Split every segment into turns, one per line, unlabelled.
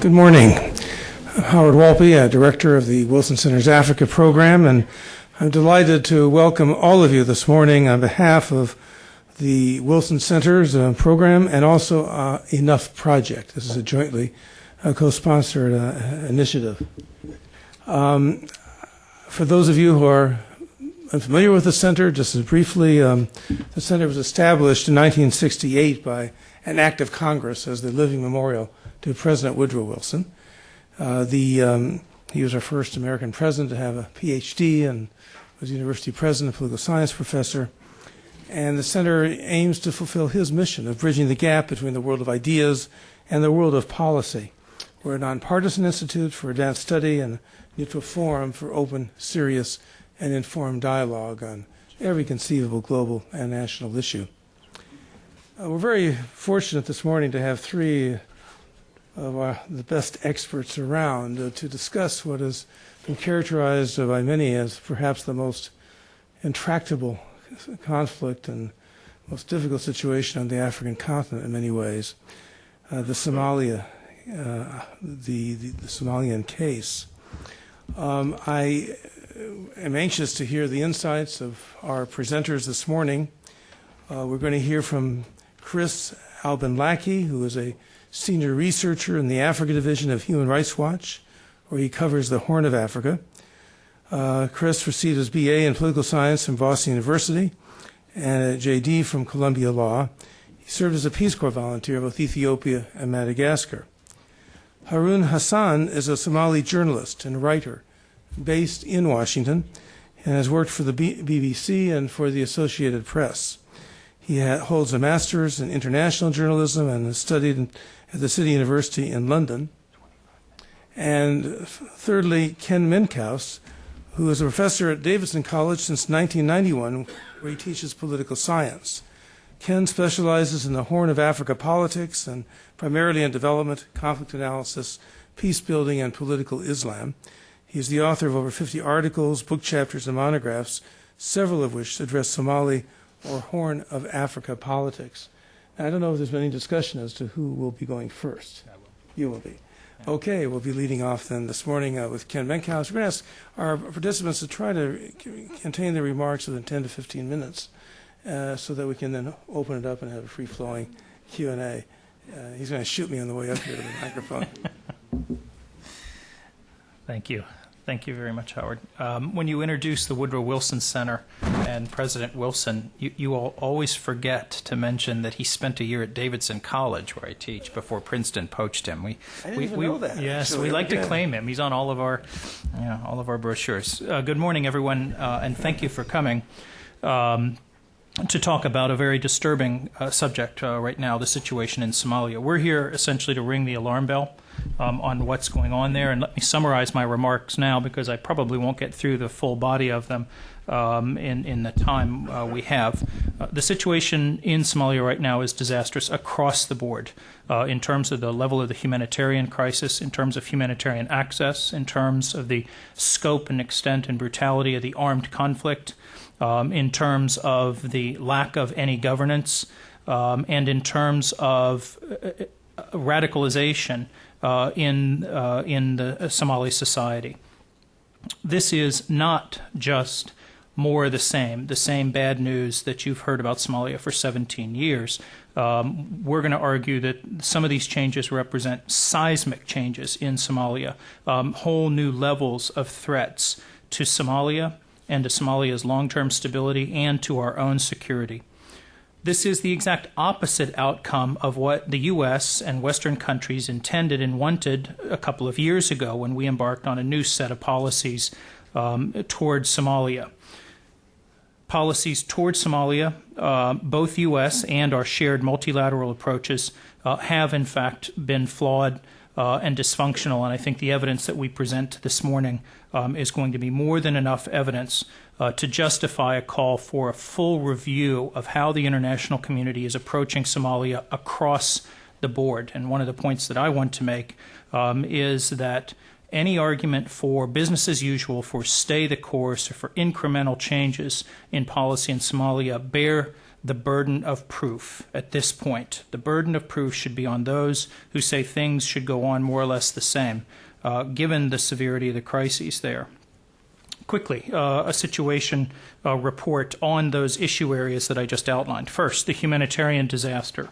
Good morning. I'm Howard Wolpe, Director of the Wilson Center's Africa program, and I'm delighted to welcome all of you this morning on behalf of the Wilson Center's program and also Enough Project. This is a jointly co-sponsored initiative. For those of you who are unfamiliar with the center, just as briefly, the center was established in 1968 by an act of Congress as the living memorial to President Woodrow Wilson. He was our first American president to have a PhD and was university president, political science professor. And the center aims to fulfill his mission of bridging the gap between the world of ideas and the world of policy. We're a nonpartisan institute for advanced study and a neutral forum for open, serious, and informed dialogue on every conceivable global and national issue. We're very fortunate this morning to have three of the best experts around to discuss what has been characterized by many as perhaps the most intractable conflict and most difficult situation on the African continent in many ways, the Somalian case. I am anxious to hear the insights of our presenters this morning. We're going to hear from Chris Albin-Lackey, who is a senior researcher in the Africa Division of Human Rights Watch, where he covers the Horn of Africa. Chris received his BA in political science from Boston University and a JD from Columbia Law. He served as a Peace Corps volunteer in both Ethiopia and Madagascar. Harun Hassan is a Somali journalist and writer based in Washington and has worked for the BBC and for the Associated Press. He holds a master's in international journalism and has studied at the City University in London. And thirdly, Ken Menkhaus, who is a professor at Davidson College since 1991, where he teaches political science. Ken specializes in the Horn of Africa politics and primarily in development, conflict analysis, peace building, and political Islam. He is the author of over 50 articles, book chapters, and monographs, several of which address Somali or Horn of Africa politics. Now, I don't know if there's been any discussion as to who will be going first.
I will.
You will be. Yeah. Okay, we'll be leading off then this morning with Ken Menkhaus. We're going to ask our participants to try to contain their remarks within 10 to 15 minutes so that we can then open it up and have a free-flowing Q&A. He's going to shoot me on the way up here to the microphone.
Thank you. Thank you very much, Howard. When you introduce the Woodrow Wilson Center and President Wilson, you will always forget to mention that he spent a year at Davidson College, where I teach, before Princeton poached him.
I didn't even know that.
Yes,
actually.
We like to claim him. He's on all of our brochures. Good morning, everyone, and thank you for coming to talk about a very disturbing subject right now, the situation in Somalia. We're here essentially to ring the alarm bell on what's going on there, and let me summarize my remarks now because I probably won't get through the full body of them in the time we have. The situation in Somalia right now is disastrous across the board in terms of the level of the humanitarian crisis, in terms of humanitarian access, in terms of the scope and extent and brutality of the armed conflict, in terms of the lack of any governance, and in terms of radicalization in the Somali society. This is not just more of the same bad news that you've heard about Somalia for 17 years. We're going to argue that some of these changes represent seismic changes in Somalia, whole new levels of threats to Somalia and to Somalia's long-term stability and to our own security. This is the exact opposite outcome of what the U.S. and Western countries intended and wanted a couple of years ago when we embarked on a new set of policies towards Somalia. Policies towards Somalia, both U.S. and our shared multilateral approaches, have in fact been flawed and dysfunctional, and I think the evidence that we present this morning is going to be more than enough evidence to justify a call for a full review of how the international community is approaching Somalia across the board. And one of the points that I want to make is that any argument for business as usual, for stay the course, or for incremental changes in policy in Somalia bear the burden of proof at this point. The burden of proof should be on those who say things should go on more or less the same, given the severity of the crises there. Quickly, a situation report on those issue areas that I just outlined. First, the humanitarian disaster.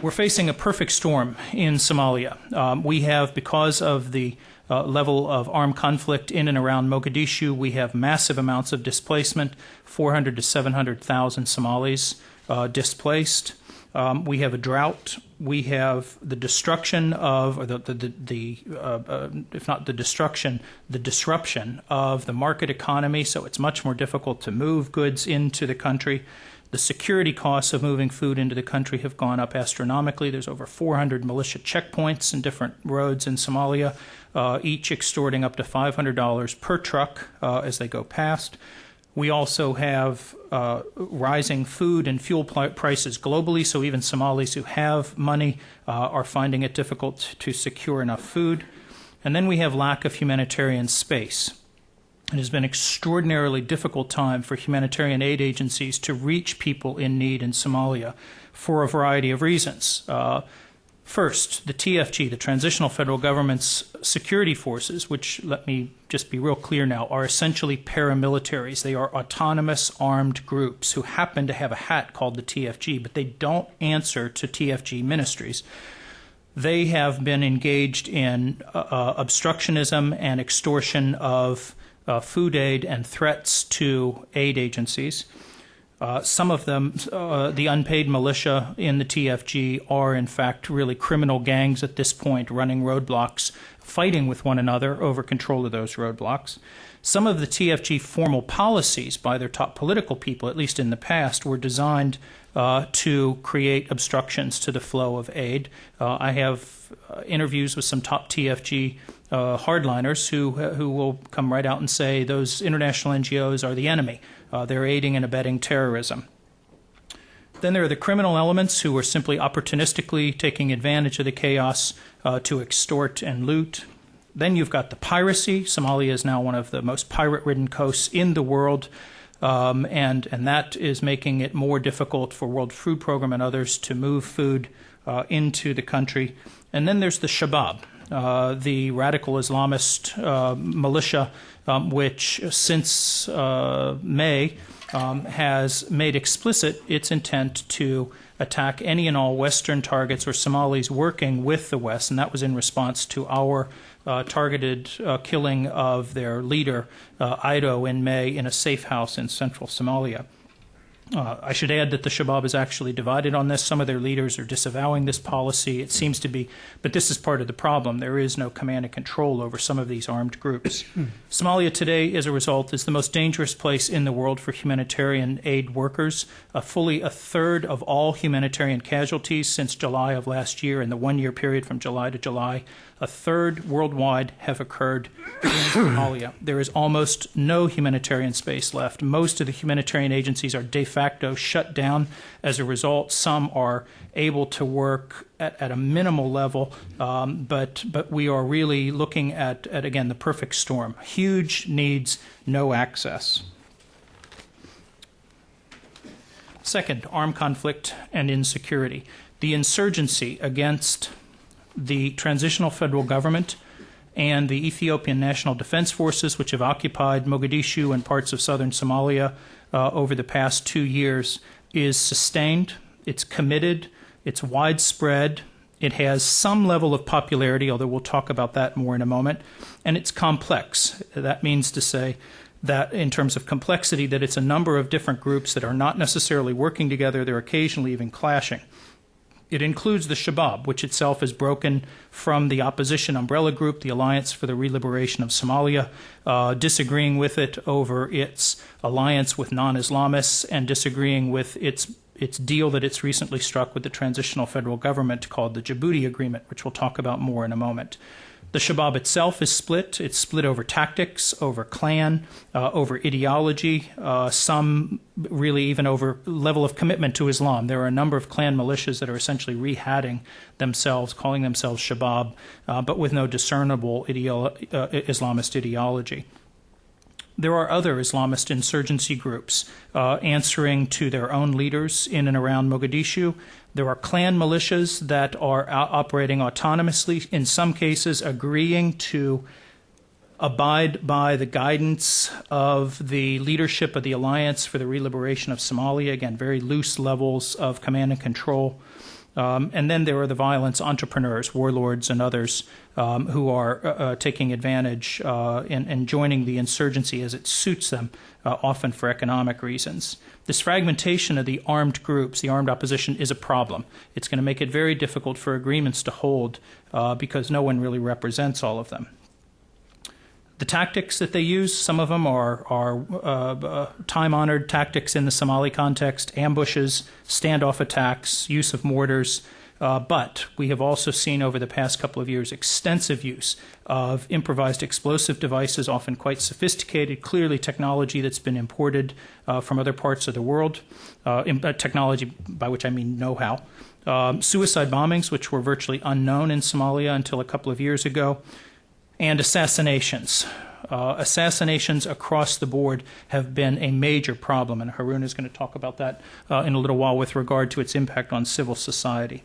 We're facing a perfect storm in Somalia. We have, because of the level of armed conflict in and around Mogadishu, we have massive amounts of displacement, 400 to 700,000 Somalis displaced. We have a drought. We have the destruction of, or if not the destruction, the disruption of the market economy, so it's much more difficult to move goods into the country. The security costs of moving food into the country have gone up astronomically. There's over 400 militia checkpoints in different roads in Somalia, each extorting up to $500 per truck as they go past. We also have rising food and fuel prices globally, so even Somalis who have money are finding it difficult to secure enough food. And then we have lack of humanitarian space. It has been an extraordinarily difficult time for humanitarian aid agencies to reach people in need in Somalia for a variety of reasons. First, the TFG, the Transitional Federal Government's security forces, which, let me just be real clear now, are essentially paramilitaries. They are autonomous armed groups who happen to have a hat called the TFG, but they don't answer to TFG ministries. They have been engaged in obstructionism and extortion of food aid and threats to aid agencies. Some of them, the unpaid militia in the TFG, are in fact really criminal gangs at this point, running roadblocks, fighting with one another over control of those roadblocks. Some of the TFG formal policies by their top political people, at least in the past, were designed to create obstructions to the flow of aid. I have interviews with some top TFG hardliners who will come right out and say those international NGOs are the enemy. They're aiding and abetting terrorism. Then there are the criminal elements who are simply opportunistically taking advantage of the chaos to extort and loot. Then you've got the piracy. Somalia is now one of the most pirate-ridden coasts in the world, and that is making it more difficult for World Food Program and others to move food into the country. And then there's the Shabab, the radical Islamist militia, which since May has made explicit its intent to attack any and all Western targets or Somalis working with the West, and that was in response to our targeted killing of their leader, Ido, in May in a safe house in central Somalia. I should add that the Shabab is actually divided on this. Some of their leaders are disavowing this policy. It seems to be, but this is part of the problem. There is no command and control over some of these armed groups. Somalia today, as a result, is the most dangerous place in the world for humanitarian aid workers. Fully a third of all humanitarian casualties since July of last year, in the one-year period from July to July, a third worldwide have occurred in Somalia. There is almost no humanitarian space left. Most of the humanitarian agencies are de facto shut down. As a result, some are able to work at a minimal level, but we are really looking at, again, the perfect storm. Huge needs, no access. Second, armed conflict and insecurity. The insurgency against the transitional federal government and the Ethiopian National Defense Forces, which have occupied Mogadishu and parts of southern Somalia over the past 2 years, is sustained, it's committed, it's widespread, it has some level of popularity, although we'll talk about that more in a moment, and it's complex. That means to say that in terms of complexity, that it's a number of different groups that are not necessarily working together, they're occasionally even clashing. It includes the Shabab, which itself is broken from the opposition umbrella group, the Alliance for the Re-Liberation of Somalia, disagreeing with it over its alliance with non-Islamists and disagreeing with its deal that it's recently struck with the transitional federal government called the Djibouti Agreement, which we'll talk about more in a moment. The Shabab itself is split. It's split over tactics, over clan, over ideology, some really even over level of commitment to Islam. There are a number of clan militias that are essentially rehatting themselves, calling themselves Shabab, but with no discernible Islamist ideology. There are other Islamist insurgency groups answering to their own leaders in and around Mogadishu. There are clan militias that are operating autonomously, in some cases agreeing to abide by the guidance of the leadership of the Alliance for the Reliberation of Somalia. Again, very loose levels of command and control. And then there are the violence entrepreneurs, warlords and others who are taking advantage and joining the insurgency as it suits them, often for economic reasons. This fragmentation of the armed groups, the armed opposition, is a problem. It's going to make it very difficult for agreements to hold because no one really represents all of them. The tactics that they use, some of them are time-honored tactics in the Somali context: ambushes, standoff attacks, use of mortars. But we have also seen over the past couple of years extensive use of improvised explosive devices, often quite sophisticated, clearly technology that's been imported from other parts of the world, technology by which I mean know-how. Suicide bombings, which were virtually unknown in Somalia until a couple of years ago. And assassinations. Assassinations across the board have been a major problem, and Harun is going to talk about that in a little while with regard to its impact on civil society.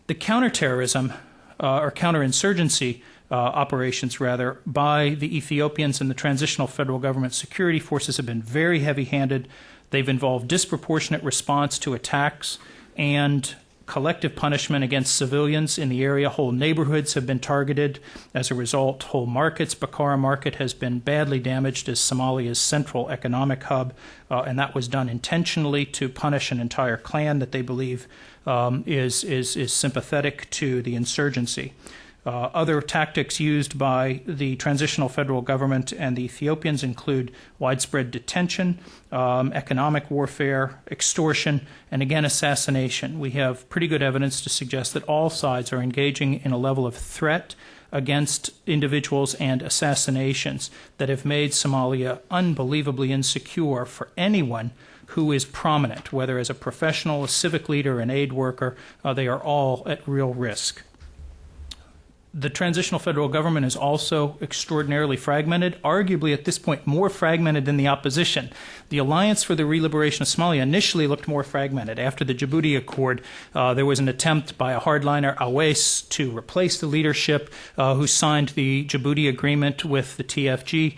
The counterterrorism or counterinsurgency operations, rather, by the Ethiopians and the Transitional Federal Government security forces have been very heavy-handed. They've involved disproportionate response to attacks and collective punishment against civilians in the area. Whole neighborhoods have been targeted. As a result, whole markets, Bakara Market, has been badly damaged as Somalia's central economic hub, and that was done intentionally to punish an entire clan that they believe is sympathetic to the insurgency. Other tactics used by the Transitional Federal Government and the Ethiopians include widespread detention, economic warfare, extortion, and again, assassination. We have pretty good evidence to suggest that all sides are engaging in a level of threat against individuals and assassinations that have made Somalia unbelievably insecure for anyone who is prominent, whether as a professional, a civic leader, an aid worker. They are all at real risk. The Transitional Federal Government is also extraordinarily fragmented, arguably at this point more fragmented than the opposition. The Alliance for the Reliberation of Somalia initially looked more fragmented. After the Djibouti Accord, there was an attempt by a hardliner, Awais, to replace the leadership who signed the Djibouti Agreement with the TFG.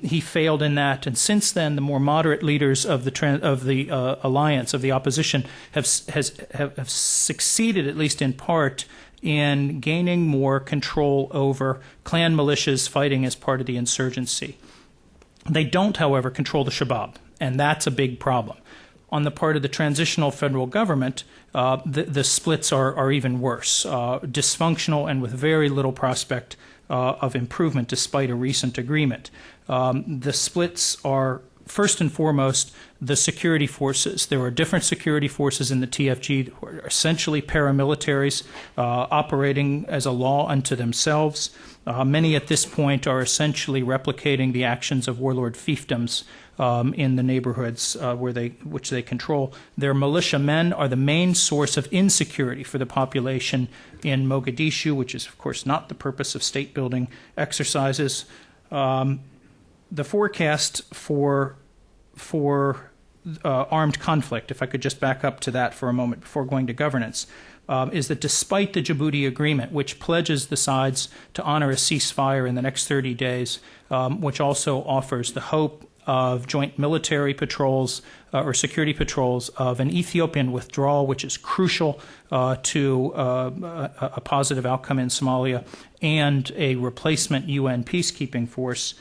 He failed in that, and since then, the more moderate leaders of the alliance, of the opposition, have succeeded, at least in part, in gaining more control over clan militias fighting as part of the insurgency. They don't, however, control the Shabab, and that's a big problem. On the part of the Transitional Federal Government, the splits are even worse, dysfunctional and with very little prospect of improvement despite a recent agreement. The splits are, first and foremost, the security forces. There are different security forces in the TFG who are essentially paramilitaries operating as a law unto themselves. Many at this point are essentially replicating the actions of warlord fiefdoms in the neighborhoods which they control. Their militiamen are the main source of insecurity for the population in Mogadishu, which is, of course, not the purpose of state-building exercises. The forecast for armed conflict, if I could just back up to that for a moment before going to governance, is that despite the Djibouti Agreement, which pledges the sides to honor a ceasefire in the next 30 days, which also offers the hope of joint military patrols or security patrols, of an Ethiopian withdrawal, which is crucial to a positive outcome in Somalia, and a replacement UN peacekeeping force,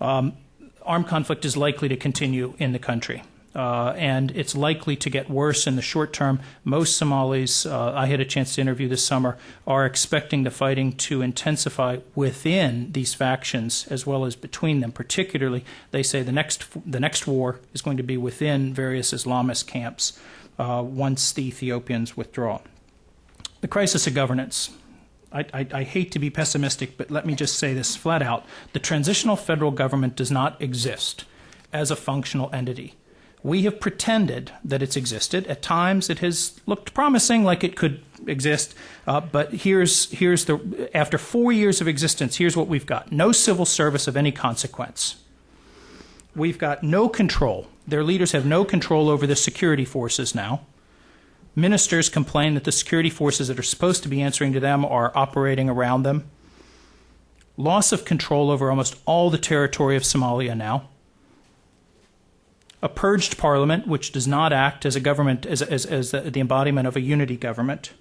armed conflict is likely to continue in the country. And it's likely to get worse in the short term. Most Somalis, I had a chance to interview this summer, are expecting the fighting to intensify within these factions as well as between them. Particularly, they say the next war is going to be within various Islamist camps once the Ethiopians withdraw. The crisis of governance. I hate to be pessimistic, but let me just say this flat out. The Transitional Federal Government does not exist as a functional entity. We have pretended that it's existed. At times it has looked promising, like it could exist, but after 4 years of existence, here's what we've got. No civil service of any consequence. we've got no control. Their leaders have no control over the security forces now. Ministers complain that the security forces that are supposed to be answering to them are operating around them. Loss of control over almost all the territory of Somalia now. A purged parliament, which does not act as a government, as the embodiment of a unity government.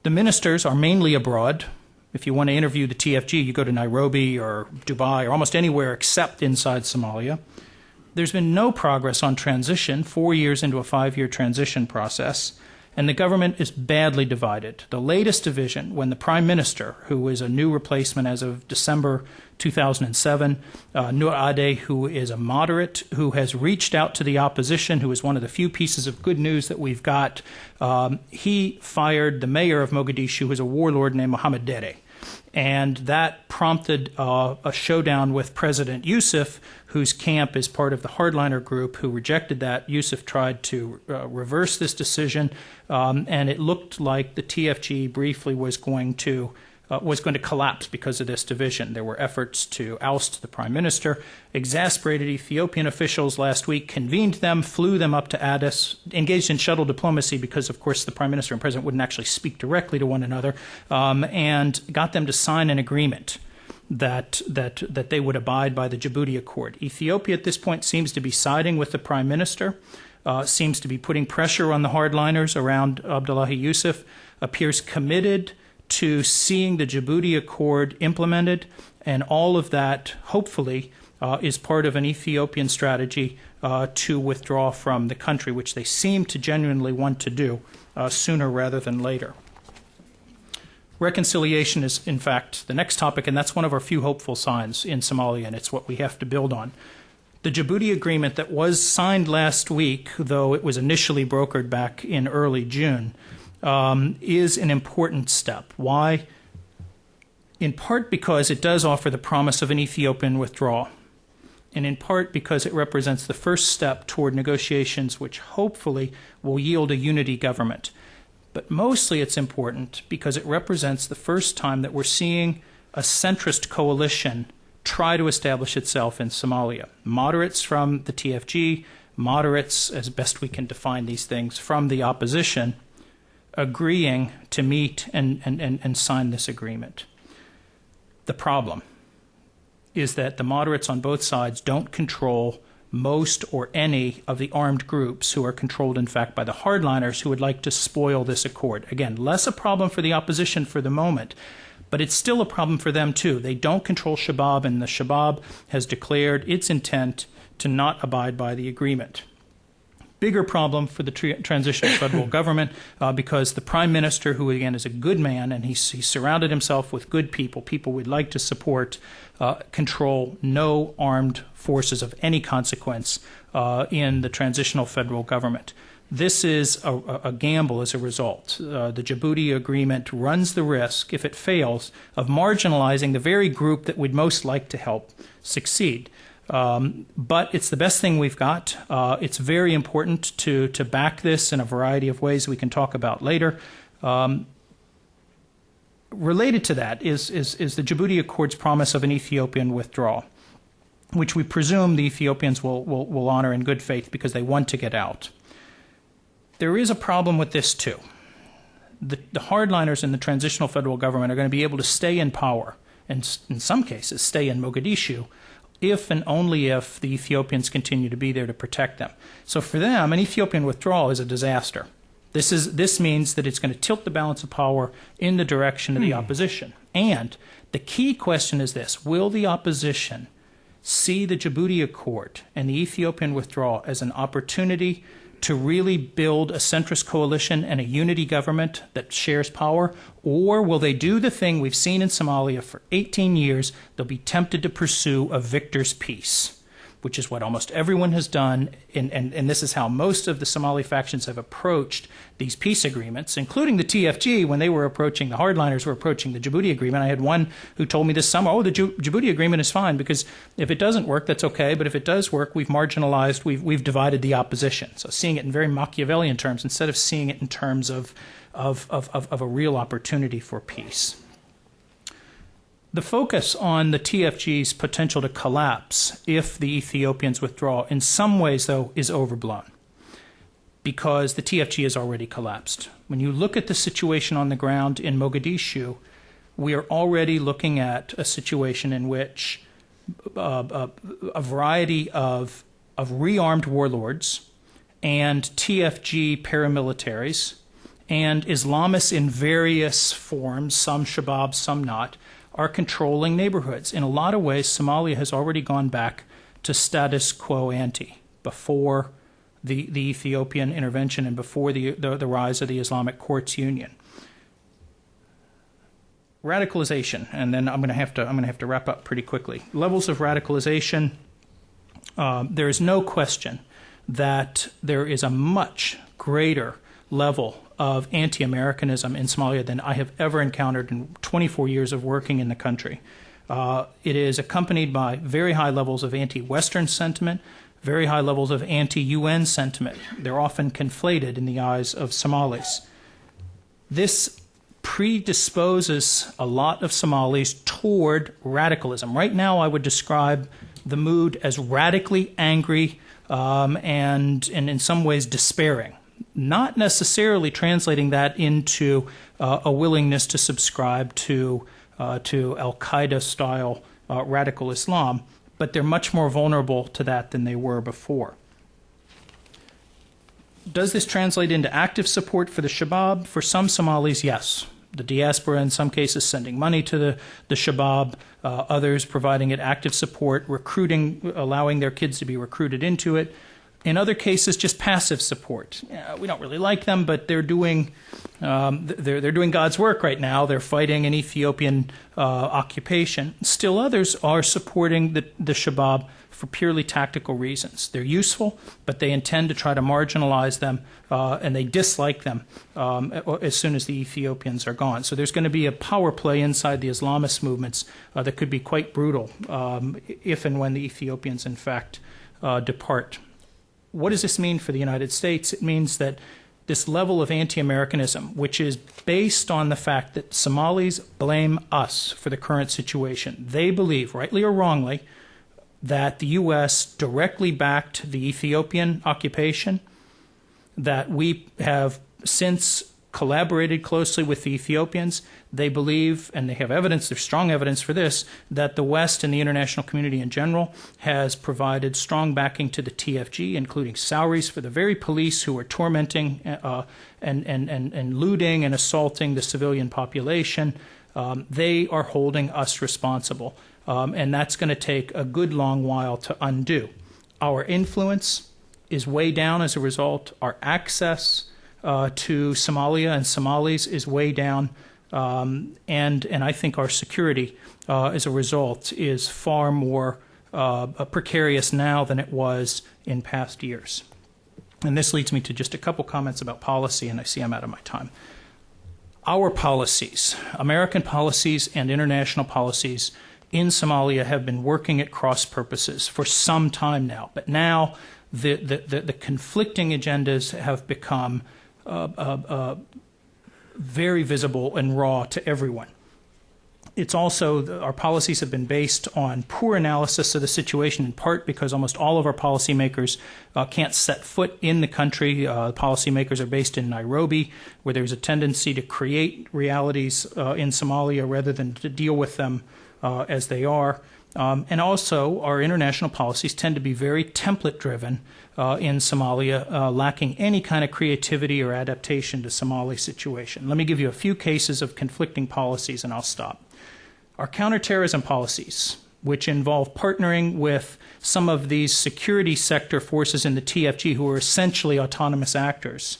The ministers are mainly abroad. If you want to interview the TFG, you go to Nairobi or Dubai or almost anywhere except inside Somalia. There's been no progress on transition, 4 years into a 5-year transition process, and the government is badly divided. The latest division, when the Prime Minister, who is a new replacement as of December 2007, Nur Ade, who is a moderate, who has reached out to the opposition, who is one of the few pieces of good news that we've got, he fired the mayor of Mogadishu, who is a warlord named Mohammed Dede. And that prompted a showdown with President Yusuf, whose camp is part of the hardliner group who rejected that. Yusuf tried to reverse this decision, and it looked like the TFG briefly was going to collapse because of this division. There were efforts to oust the prime minister. Exasperated Ethiopian officials last week convened them, flew them up to Addis, engaged in shuttle diplomacy because, of course, the prime minister and president wouldn't actually speak directly to one another, and got them to sign an agreement that they would abide by the Djibouti Accord. Ethiopia at this point seems to be siding with the prime minister, seems to be putting pressure on the hardliners around Abdullahi Yusuf, appears committed to seeing the Djibouti Accord implemented, and all of that, hopefully, is part of an Ethiopian strategy to withdraw from the country, which they seem to genuinely want to do sooner rather than later. Reconciliation is, in fact, the next topic, and that's one of our few hopeful signs in Somalia, and it's what we have to build on. The Djibouti Agreement that was signed last week, though it was initially brokered back in early June, is an important step. Why? In part because it does offer the promise of an Ethiopian withdrawal, and in part because it represents the first step toward negotiations which hopefully will yield a unity government. But mostly it's important because it represents the first time that we're seeing a centrist coalition try to establish itself in Somalia. Moderates from the TFG, moderates, as best we can define these things, from the opposition, agreeing to meet and sign this agreement. The problem is that the moderates on both sides don't control most or any of the armed groups, who are controlled, in fact, by the hardliners who would like to spoil this accord. Again, less a problem for the opposition for the moment, but it's still a problem for them, too. They don't control Shabab, and the Shabab has declared its intent to not abide by the agreement. Bigger problem for the transitional federal government because the prime minister, who again is a good man, and he's surrounded himself with good people, people we'd like to support, control no armed forces of any consequence in the transitional federal government. This is a gamble as a result. The Djibouti Agreement runs the risk, if it fails, of marginalizing the very group that we'd most like to help succeed. But it's the best thing we've got. It's very important to back this in a variety of ways we can talk about later. Related to that is the Djibouti Accord's promise of an Ethiopian withdrawal, which we presume the Ethiopians will honor in good faith because they want to get out. There is a problem with this, too. The hardliners in the transitional federal government are going to be able to stay in power, and in some cases stay in Mogadishu, if and only if the Ethiopians continue to be there to protect them. So for them, an Ethiopian withdrawal is a disaster. This means that it's going to tilt the balance of power in the direction of the opposition. And the key question is this: will the opposition see the Djibouti Accord and the Ethiopian withdrawal as an opportunity to really build a centrist coalition and a unity government that shares power? Or will they do the thing we've seen in Somalia for 18 years? They'll be tempted to pursue a victor's peace, which is what almost everyone has done, and this is how most of the Somali factions have approached these peace agreements, including the TFG. When they were approaching, the hardliners were approaching the Djibouti Agreement. I had one who told me this summer, the Djibouti Agreement is fine, because if it doesn't work, that's okay, but if it does work, we've marginalized, we've divided the opposition. So seeing it in very Machiavellian terms, instead of seeing it in terms of a real opportunity for peace. The focus on the TFG's potential to collapse if the Ethiopians withdraw in some ways, though, is overblown because the TFG has already collapsed. When you look at the situation on the ground in Mogadishu, we are already looking at a situation in which a variety of rearmed warlords and TFG paramilitaries and Islamists in various forms, some Shabab, some not, are controlling neighborhoods. In a lot of ways, Somalia has already gone back to status quo ante before the Ethiopian intervention and before the rise of the Islamic Courts Union. Radicalization, and then I'm going to have to wrap up pretty quickly. Levels of radicalization. There is no question that there is a much greater level of anti-Americanism in Somalia than I have ever encountered in 24 years of working in the country. It is accompanied by very high levels of anti-Western sentiment, very high levels of anti-UN sentiment. They're often conflated in the eyes of Somalis. This predisposes a lot of Somalis toward radicalism. Right now, I would describe the mood as radically angry and in some ways despairing, not necessarily translating that into a willingness to subscribe to Al-Qaeda-style radical Islam, but they're much more vulnerable to that than they were before. Does this translate into active support for the Shabab? For some Somalis, yes. The diaspora, in some cases, sending money to the Shabab, others providing it active support, recruiting, allowing their kids to be recruited into it. In other cases, just passive support. We don't really like them, but they're doing God's work right now. They're fighting an Ethiopian occupation. Still others are supporting the Shabab for purely tactical reasons. They're useful, but they intend to try to marginalize them, and they dislike them as soon as the Ethiopians are gone. So there's going to be a power play inside the Islamist movements that could be quite brutal if and when the Ethiopians, in fact, depart. What does this mean for the United States? It means that this level of anti-Americanism, which is based on the fact that Somalis blame us for the current situation. They believe, rightly or wrongly, that the U.S. directly backed the Ethiopian occupation, that we have since collaborated closely with the Ethiopians. They believe, and they have evidence, there's strong evidence for this, that the West and the international community in general has provided strong backing to the TFG, including salaries for the very police who are tormenting and looting and assaulting the civilian population. They are holding us responsible, and that's going to take a good long while to undo. Our influence is way down as a result. Our access to Somalia and Somalis is way down, and I think our security as a result is far more precarious now than it was in past years. And this leads me to just a couple comments about policy, and I see I'm out of my time. Our policies, American policies and international policies in Somalia have been working at cross purposes for some time now, but now the conflicting agendas have become very visible and raw to everyone. It's also, our policies have been based on poor analysis of the situation, in part because almost all of our policymakers can't set foot in the country. Policymakers are based in Nairobi, where there's a tendency to create realities in Somalia rather than to deal with them as they are. And also, our international policies tend to be very template-driven in Somalia, lacking any kind of creativity or adaptation to Somali situation. Let me give you a few cases of conflicting policies, and I'll stop. Our counterterrorism policies, which involve partnering with some of these security sector forces in the TFG who are essentially autonomous actors,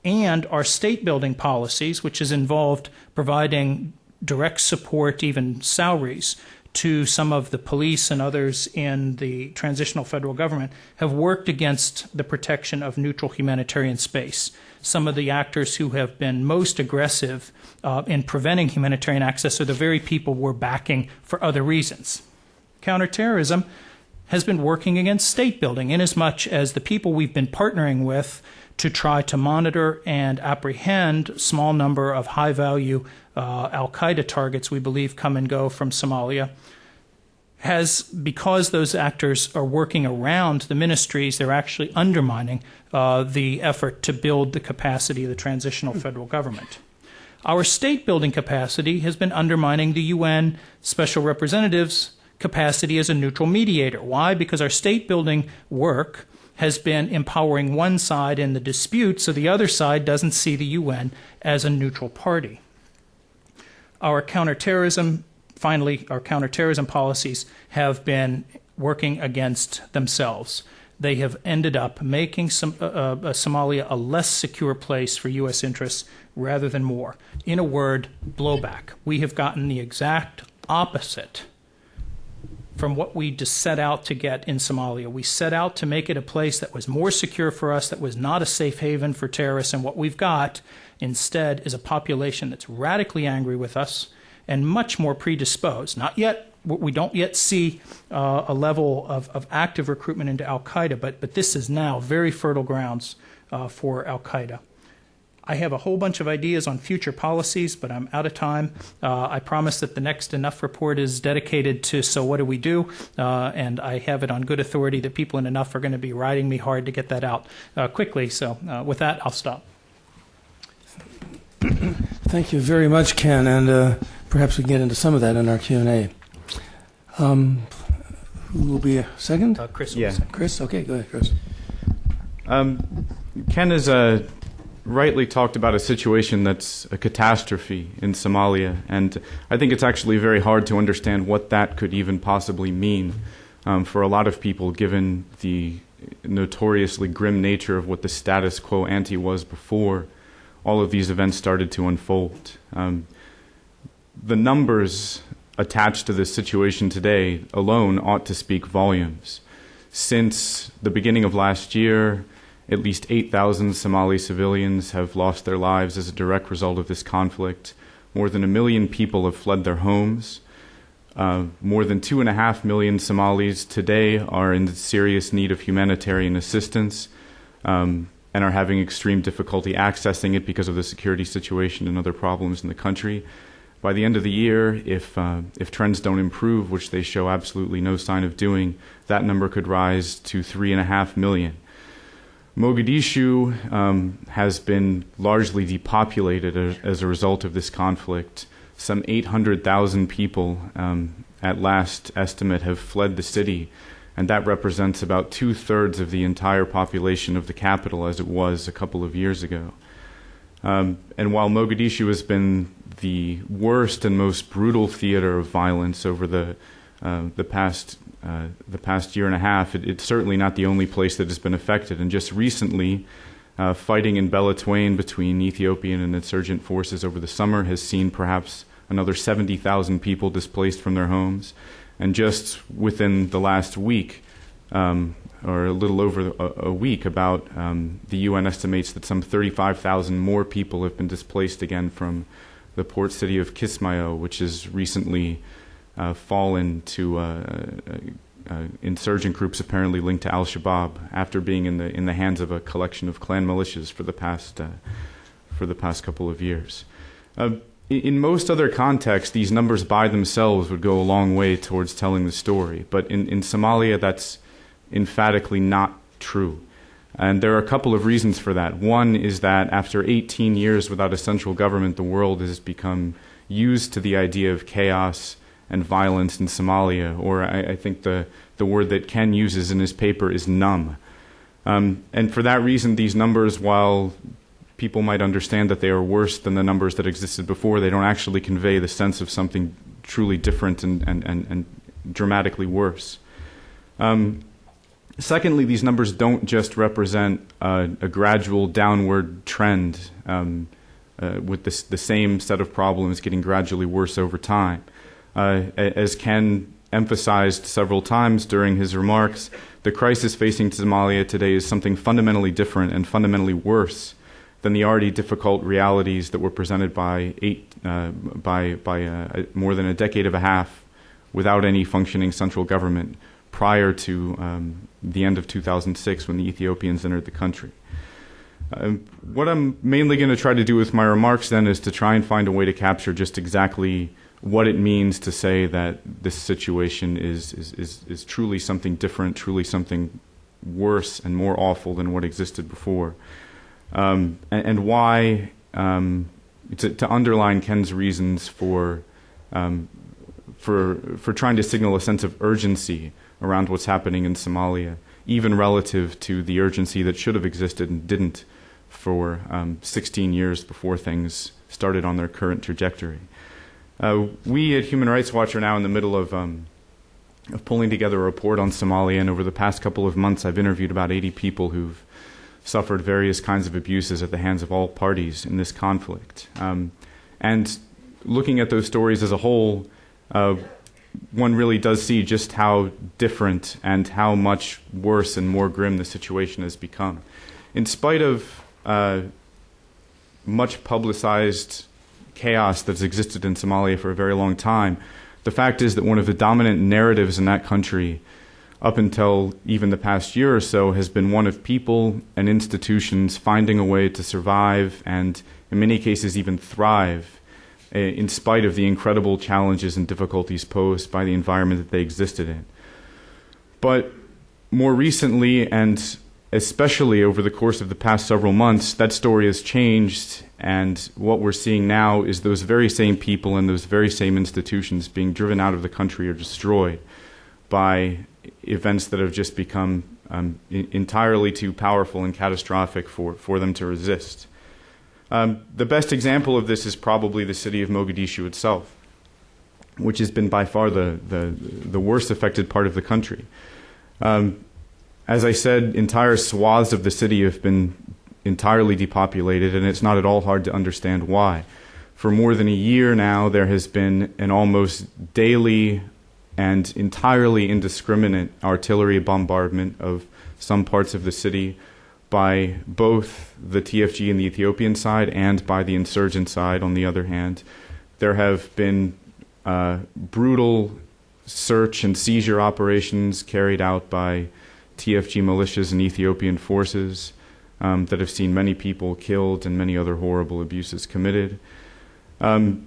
and our state-building policies, which has involved providing direct support, even salaries, to some of the police and others in the transitional federal government, have worked against the protection of neutral humanitarian space. Some of the actors who have been most aggressive in preventing humanitarian access are the very people we're backing for other reasons. Counterterrorism has been working against state building inasmuch as the people we've been partnering with to try to monitor and apprehend a small number of high-value al-Qaeda targets we believe come and go from Somalia, because those actors are working around the ministries, they're actually undermining the effort to build the capacity of the transitional federal government. Our state-building capacity has been undermining the UN Special Representative's capacity as a neutral mediator. Why? Because our state-building work has been empowering one side in the dispute, so the other side doesn't see the UN as a neutral party. Our counterterrorism policies have been working against themselves. They have ended up making Somalia a less secure place for U.S. interests rather than more. In a word, blowback. We have gotten the exact opposite from what we just set out to get in Somalia. We set out to make it a place that was more secure for us, that was not a safe haven for terrorists, and what we've got instead is a population that's radically angry with us and much more predisposed. Not yet, we don't yet see a level of active recruitment into al-Qaeda, but this is now very fertile grounds for al-Qaeda. I have a whole bunch of ideas on future policies, but I'm out of time. I promise that the next Enough report is dedicated to so what do we do, and I have it on good authority that people in Enough are going to be riding me hard to get that out quickly. So with that, I'll stop.
Thank you very much, Ken, and perhaps we can get into some of that in our Q&A. Who will be second?
Chris.
Yeah.
Chris? Okay, go ahead, Chris.
Ken has rightly talked about a situation that's a catastrophe in Somalia, and I think it's actually very hard to understand what that could even possibly mean for a lot of people, given the notoriously grim nature of what the status quo ante was before all of these events started to unfold. The numbers attached to this situation today alone ought to speak volumes. Since the beginning of last year, at least 8,000 Somali civilians have lost their lives as a direct result of this conflict. More than 1 million people have fled their homes. More than 2.5 million Somalis today are in serious need of humanitarian assistance and are having extreme difficulty accessing it because of the security situation and other problems in the country. By the end of the year, if trends don't improve, which they show absolutely no sign of doing, that number could rise to 3.5 million. Mogadishu has been largely depopulated as a result of this conflict. Some 800,000 people, at last estimate, have fled the city, and that represents about 2/3 of the entire population of the capital as it was a couple of years ago. And while Mogadishu has been the worst and most brutal theater of violence over the past year and a half, it's certainly not the only place that has been affected. And just recently, fighting in Belatwain between Ethiopian and Insurgent forces over the summer has seen perhaps another 70,000 people displaced from their homes. And just within the last week, or a little over a week, the UN estimates that some 35,000 more people have been displaced again from the port city of Kismayo, which has recently fallen to insurgent groups apparently linked to Al-Shabaab after being in the hands of a collection of clan militias for the past couple of years. In most other contexts, these numbers by themselves would go a long way towards telling the story, but in Somalia, that's emphatically not true. And there are a couple of reasons for that. One is that after 18 years without a central government, the world has become used to the idea of chaos and violence in Somalia, or I think the word that Ken uses in his paper is numb. And for that reason, these numbers, while people might understand that they are worse than the numbers that existed before, they don't actually convey the sense of something truly different and dramatically worse. Secondly, these numbers don't just represent a gradual downward trend with the same set of problems getting gradually worse over time. As Ken emphasized several times during his remarks, the crisis facing Somalia today is something fundamentally different and fundamentally worse than the already difficult realities that were presented by more than a decade and a half without any functioning central government prior to the end of 2006 when the Ethiopians entered the country. What I'm mainly going to try to do with my remarks then is to try and find a way to capture just exactly what it means to say that this situation is truly something different, truly something worse and more awful than what existed before, and why, to underline Ken's reasons for trying to signal a sense of urgency around what's happening in Somalia, even relative to the urgency that should have existed and didn't for 16 years before things started on their current trajectory. We at Human Rights Watch are now in the middle of pulling together a report on Somalia, and over the past couple of months I've interviewed about 80 people who've suffered various kinds of abuses at the hands of all parties in this conflict. And looking at those stories as a whole, one really does see just how different and how much worse and more grim the situation has become. In spite of much publicized chaos that's existed in Somalia for a very long time, the fact is that one of the dominant narratives in that country up until even the past year or so has been one of people and institutions finding a way to survive and, in many cases, even thrive in spite of the incredible challenges and difficulties posed by the environment that they existed in. But more recently, and especially over the course of the past several months, that story has changed, and what we're seeing now is those very same people and those very same institutions being driven out of the country or destroyed by events that have just become entirely too powerful and catastrophic for them to resist. The best example of this is probably the city of Mogadishu itself, which has been by far the worst affected part of the country. As I said, entire swaths of the city have been entirely depopulated, and it's not at all hard to understand why. For more than a year now, there has been an almost daily and entirely indiscriminate artillery bombardment of some parts of the city by both the TFG and the Ethiopian side and by the Insurgent side on the other hand. There have been brutal search and seizure operations carried out by TFG militias and Ethiopian forces that have seen many people killed and many other horrible abuses committed. And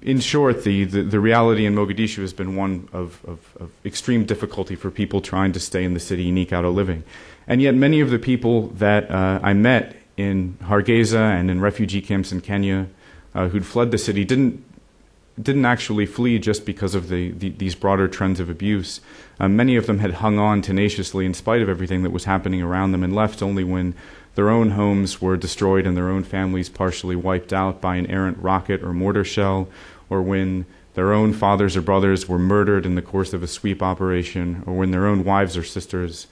in short, the reality in Mogadishu has been one of extreme difficulty for people trying to stay in the city and eke out a living. And yet many of the people that I met in Hargeisa and in refugee camps in Kenya who'd fled the city didn't actually flee just because of these broader trends of abuse. Many of them had hung on tenaciously in spite of everything that was happening around them and left only when their own homes were destroyed and their own families partially wiped out by an errant rocket or mortar shell, or when their own fathers or brothers were murdered in the course of a sweep operation, or when their own wives or sisters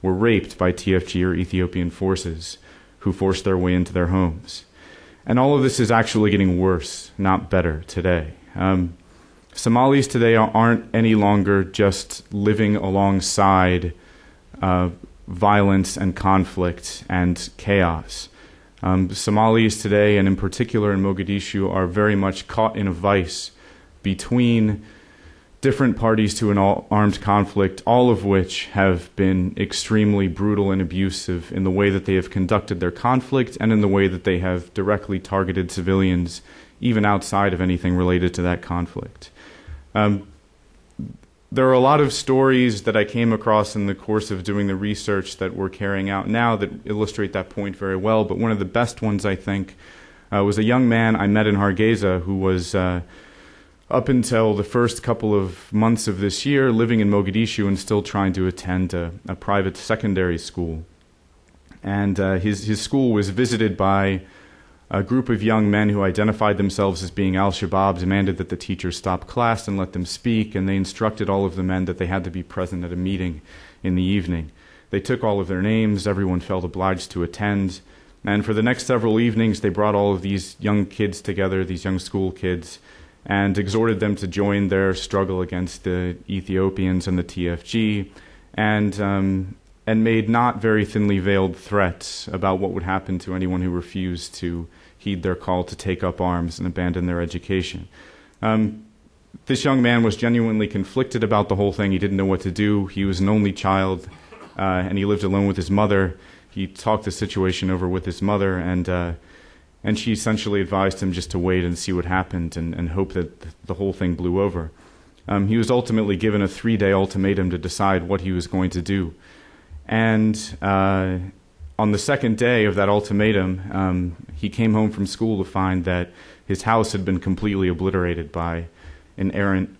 were raped by TFG or Ethiopian forces who forced their way into their homes. And all of this is actually getting worse, not better, today. Somalis today aren't any longer just living alongside violence and conflict and chaos. Somalis today, and in particular in Mogadishu, are very much caught in a vice between different parties to an armed conflict, all of which have been extremely brutal and abusive in the way that they have conducted their conflict and in the way that they have directly targeted civilians, even outside of anything related to that conflict. There are a lot of stories that I came across in the course of doing the research that we're carrying out now that illustrate that point very well, but one of the best ones, I think, was a young man I met in Hargeisa who was, up until the first couple of months of this year, living in Mogadishu and still trying to attend a private secondary school. And his school was visited by a group of young men who identified themselves as being al-Shabaab, demanded that the teachers stop class and let them speak, and they instructed all of the men that they had to be present at a meeting in the evening. They took all of their names, everyone felt obliged to attend, and for the next several evenings they brought all of these young kids together, these young school kids, and exhorted them to join their struggle against the Ethiopians and the TFG, and made not very thinly veiled threats about what would happen to anyone who refused to heed their call to take up arms and abandon their education. This young man was genuinely conflicted about the whole thing. He didn't know what to do. He was an only child. and he lived alone with his mother. He talked the situation over with his mother, and she essentially advised him just to wait and see what happened and hope that the whole thing blew over. He was ultimately given a 3-day ultimatum to decide what he was going to do. And on the second day of that ultimatum, he came home from school to find that his house had been completely obliterated by an errant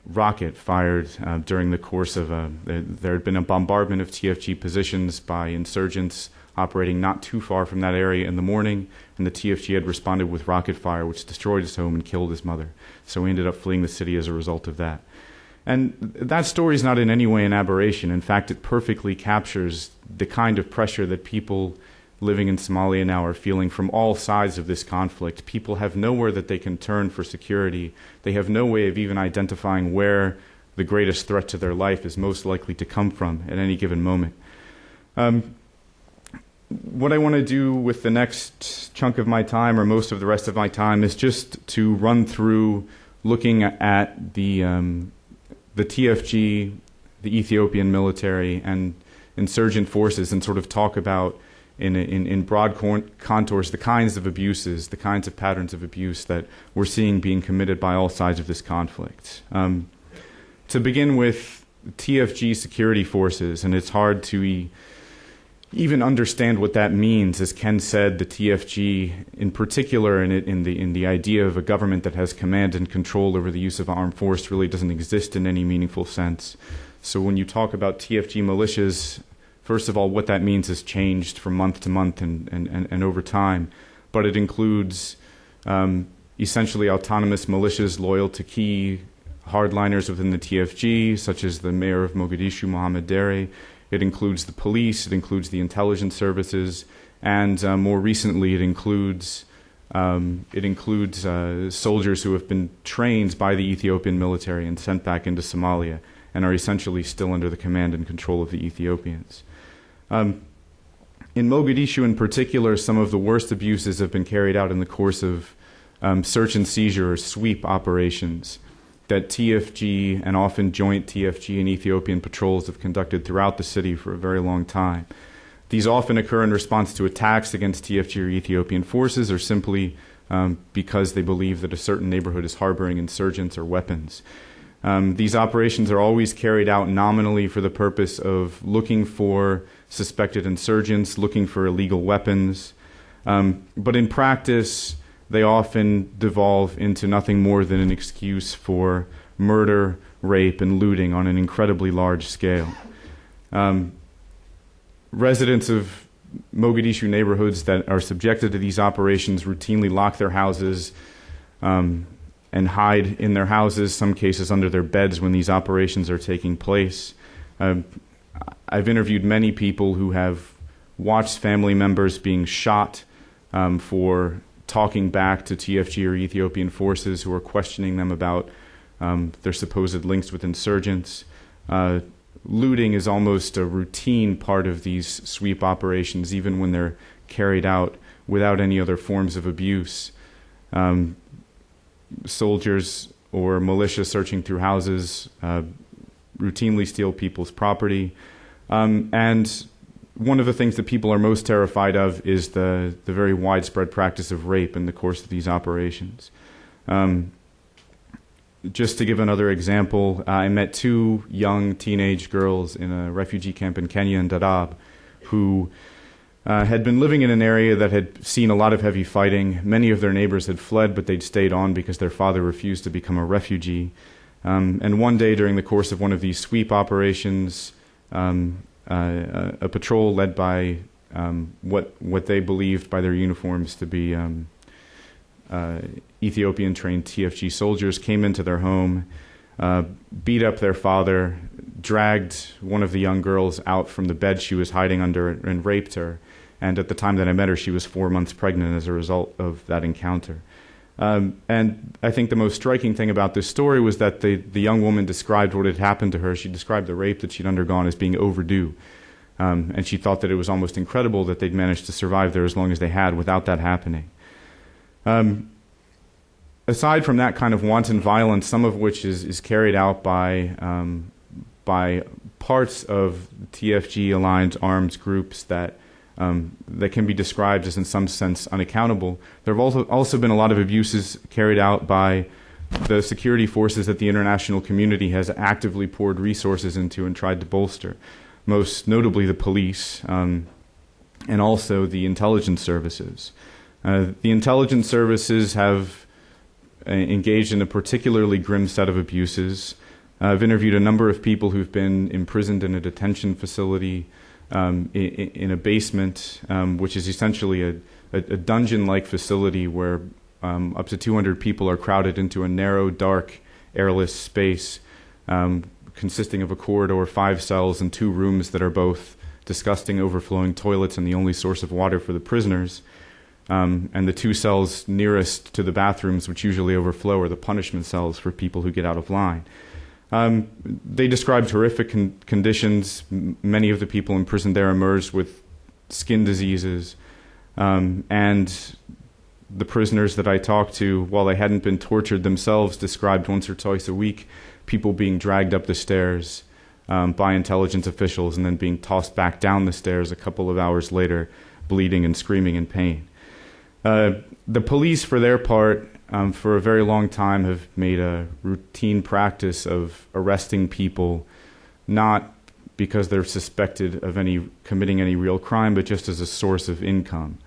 rocket fired during the course of there had been a bombardment of TFG positions by insurgents operating not too far from that area in the morning, and the TFG had responded with rocket fire, which destroyed his home and killed his mother. So he ended up fleeing the city as a result of that. And that story is not in any way an aberration. In fact, it perfectly captures the kind of pressure that people living in Somalia now are feeling from all sides of this conflict. People have nowhere that they can turn for security. They have no way of even identifying where the greatest threat to their life is most likely to come from at any given moment. What I want to do with the next chunk of my time, or most of the rest of my time, is just to run through looking at the TFG, the Ethiopian military, and insurgent forces, and sort of talk about in broad contours the kinds of abuses, the kinds of patterns of abuse that we're seeing being committed by all sides of this conflict. To begin with, TFG security forces, and it's hard to even understand what that means. As Ken said, the TFG, in particular, in the idea of a government that has command and control over the use of armed force, really doesn't exist in any meaningful sense. So when you talk about TFG militias, first of all, what that means has changed from month to month and over time. But it includes essentially autonomous militias loyal to key hardliners within the TFG, such as the mayor of Mogadishu, Mohammed Dere. It includes the police, it includes the intelligence services, and more recently it includes soldiers who have been trained by the Ethiopian military and sent back into Somalia and are essentially still under the command and control of the Ethiopians. In Mogadishu in particular, some of the worst abuses have been carried out in the course of search and seizure or sweep operations that TFG and often joint TFG and Ethiopian patrols have conducted throughout the city for a very long time. These often occur in response to attacks against TFG or Ethiopian forces, or simply because they believe that a certain neighborhood is harboring insurgents or weapons. These operations are always carried out nominally for the purpose of looking for suspected insurgents, looking for illegal weapons, but in practice, they often devolve into nothing more than an excuse for murder, rape, and looting on an incredibly large scale. Residents of Mogadishu neighborhoods that are subjected to these operations routinely lock their houses and hide in their houses, some cases under their beds when these operations are taking place. I've interviewed many people who have watched family members being shot for talking back to TFG or Ethiopian forces who are questioning them about their supposed links with insurgents. Looting is almost a routine part of these sweep operations, even when they're carried out without any other forms of abuse. Soldiers or militia searching through houses routinely steal people's property. And one of the things that people are most terrified of is the very widespread practice of rape in the course of these operations. Just to give another example, I met 2 young teenage girls in a refugee camp in Kenya in Dadaab who had been living in an area that had seen a lot of heavy fighting. Many of their neighbors had fled, but they'd stayed on because their father refused to become a refugee. And one day during the course of one of these sweep operations, a patrol led by what they believed by their uniforms to be Ethiopian-trained TFG soldiers came into their home, beat up their father, dragged one of the young girls out from the bed she was hiding under and raped her. And at the time that I met her, she was 4 months pregnant as a result of that encounter. And I think the most striking thing about this story was that the young woman described what had happened to her. She described the rape that she'd undergone as being overdue. And she thought that it was almost incredible that they'd managed to survive there as long as they had without that happening. Aside from that kind of wanton violence, some of which is carried out by parts of TFG-aligned armed groups that can be described as, in some sense, unaccountable. There have also been a lot of abuses carried out by the security forces that the international community has actively poured resources into and tried to bolster, most notably the police and also the intelligence services. The intelligence services have engaged in a particularly grim set of abuses. I've interviewed a number of people who've been imprisoned in a detention facility in a basement, which is essentially a dungeon-like facility where up to 200 people are crowded into a narrow, dark, airless space consisting of a corridor, 5 cells, and 2 rooms that are both disgusting, overflowing toilets and the only source of water for the prisoners. And the 2 cells nearest to the bathrooms, which usually overflow, are the punishment cells for people who get out of line. They described horrific conditions. Many of the people imprisoned there emerged with skin diseases. And the prisoners that I talked to, while they hadn't been tortured themselves, described once or twice a week people being dragged up the stairs by intelligence officials and then being tossed back down the stairs a couple of hours later, bleeding and screaming in pain. The police, for their part, for a very long time have made a routine practice of arresting people, not because they're suspected of committing any real crime, but just as a source of income.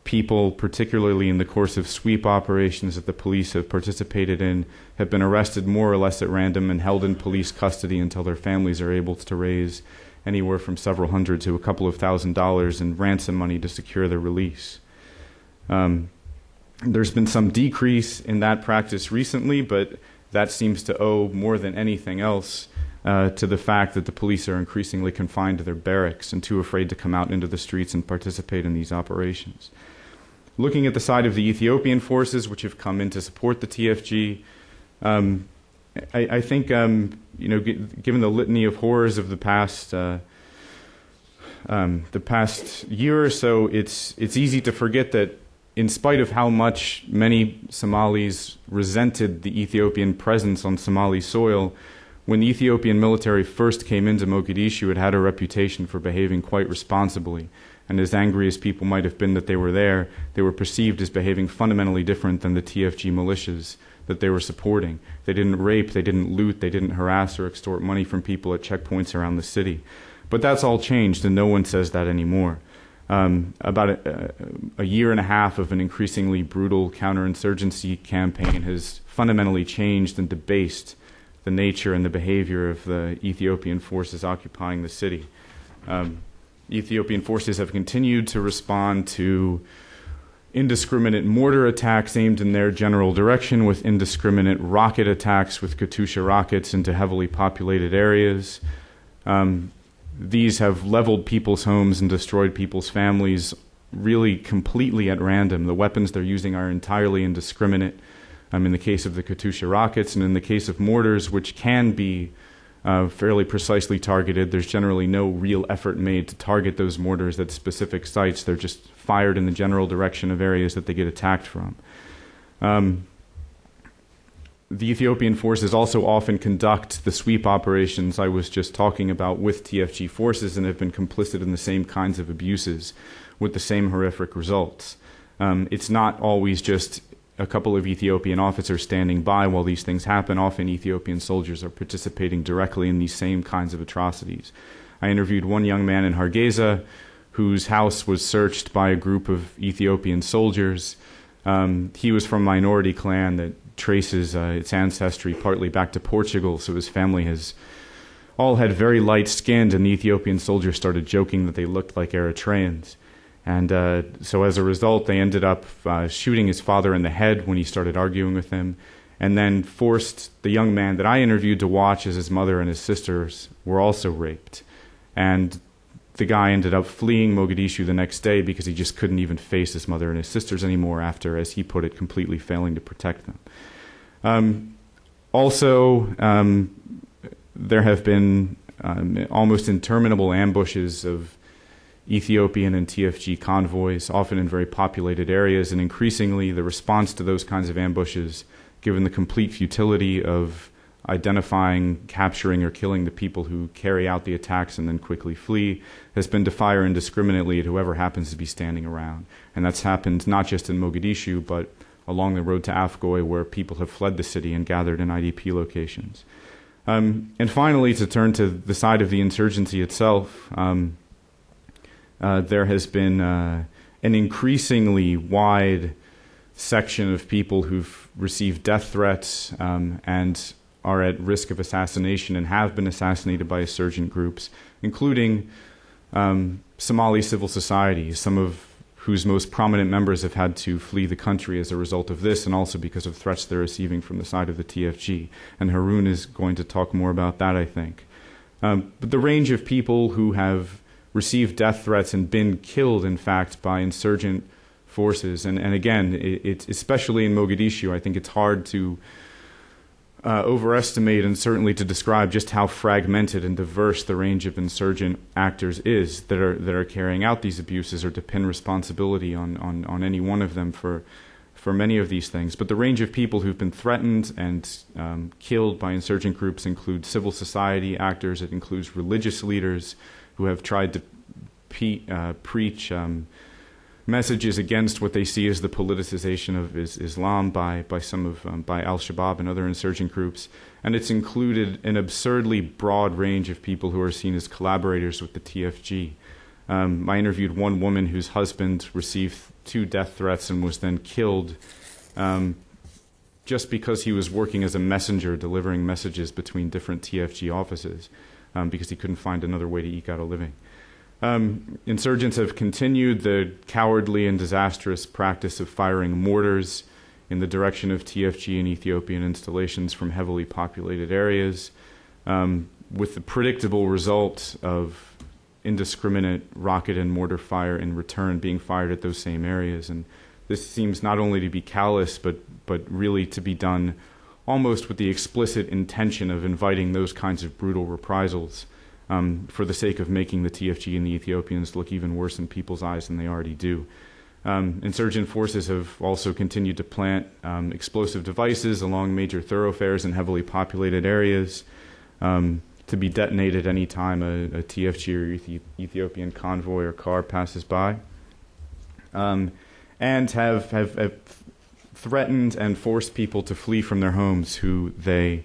People, particularly in the course of sweep operations that the police have participated in, have been arrested more or less at random and held in police custody until their families are able to raise anywhere from several hundred to a couple of $1,000s in ransom money to secure their release. There's been some decrease in that practice recently, but that seems to owe more than anything else to the fact that the police are increasingly confined to their barracks and too afraid to come out into the streets and participate in these operations. Looking at the side of the Ethiopian forces, which have come in to support the TFG, I think, given the litany of horrors of the past year or so, it's easy to forget that in spite of how much many Somalis resented the Ethiopian presence on Somali soil, when the Ethiopian military first came into Mogadishu, it had a reputation for behaving quite responsibly. And as angry as people might have been that they were there, they were perceived as behaving fundamentally different than the TFG militias that they were supporting. They didn't rape, they didn't loot, they didn't harass or extort money from people at checkpoints around the city. But that's all changed, and no one says that anymore. About a year and a half of an increasingly brutal counterinsurgency campaign has fundamentally changed and debased the nature and the behavior of the Ethiopian forces occupying the city. Ethiopian forces have continued to respond to indiscriminate mortar attacks aimed in their general direction, with indiscriminate rocket attacks with Katyusha rockets into heavily populated areas. These have leveled people's homes and destroyed people's families really completely at random. The weapons they're using are entirely indiscriminate. In the case of the Katyusha rockets, and in the case of mortars, which can be fairly precisely targeted, there's generally no real effort made to target those mortars at specific sites. They're just fired in the general direction of areas that they get attacked from. The Ethiopian forces also often conduct the sweep operations I was just talking about with TFG forces and have been complicit in the same kinds of abuses with the same horrific results. It's not always just a couple of Ethiopian officers standing by while these things happen. Often Ethiopian soldiers are participating directly in these same kinds of atrocities. I interviewed one young man in Hargeisa whose house was searched by a group of Ethiopian soldiers. He was from a minority clan that traces its ancestry partly back to Portugal, so his family has all had very light skin, and the Ethiopian soldiers started joking that they looked like Eritreans. And so as a result, they ended up shooting his father in the head when he started arguing with him, and then forced the young man that I interviewed to watch as his mother and his sisters were also raped. And the guy ended up fleeing Mogadishu the next day because he just couldn't even face his mother and his sisters anymore after, as he put it, completely failing to protect them. There have been almost interminable ambushes of Ethiopian and TFG convoys, often in very populated areas, and increasingly the response to those kinds of ambushes, given the complete futility of identifying, capturing, or killing the people who carry out the attacks and then quickly flee, has been to fire indiscriminately at whoever happens to be standing around. And that's happened not just in Mogadishu, but along the road to Afgoy, where people have fled the city and gathered in IDP locations. And finally, to turn to the side of the insurgency itself, there has been an increasingly wide section of people who've received death threats and are at risk of assassination and have been assassinated by insurgent groups, including Somali civil society, some of whose most prominent members have had to flee the country as a result of this, and also because of threats they're receiving from the side of the TFG. And Harun is going to talk more about that, I think. But the range of people who have received death threats and been killed, in fact, by insurgent forces, and again, it's especially in Mogadishu, I think it's hard to overestimate and certainly to describe just how fragmented and diverse the range of insurgent actors is that are carrying out these abuses, or to pin responsibility on any one of them for many of these things. But the range of people who've been threatened and killed by insurgent groups include civil society actors. It includes religious leaders who have tried to preach messages against what they see as the politicization of Islam by Al-Shabaab and other insurgent groups. And it's included an absurdly broad range of people who are seen as collaborators with the TFG. I interviewed one woman whose husband received 2 death threats and was then killed just because he was working as a messenger, delivering messages between different TFG offices because he couldn't find another way to eke out a living. Insurgents have continued the cowardly and disastrous practice of firing mortars in the direction of TFG and Ethiopian installations from heavily populated areas, with the predictable result of indiscriminate rocket and mortar fire in return being fired at those same areas. And this seems not only to be callous, but really to be done almost with the explicit intention of inviting those kinds of brutal reprisals for the sake of making the TFG and the Ethiopians look even worse in people's eyes than they already do. Insurgent forces have also continued to plant explosive devices along major thoroughfares in heavily populated areas to be detonated any time a TFG or Ethiopian convoy or car passes by, and have threatened and forced people to flee from their homes who they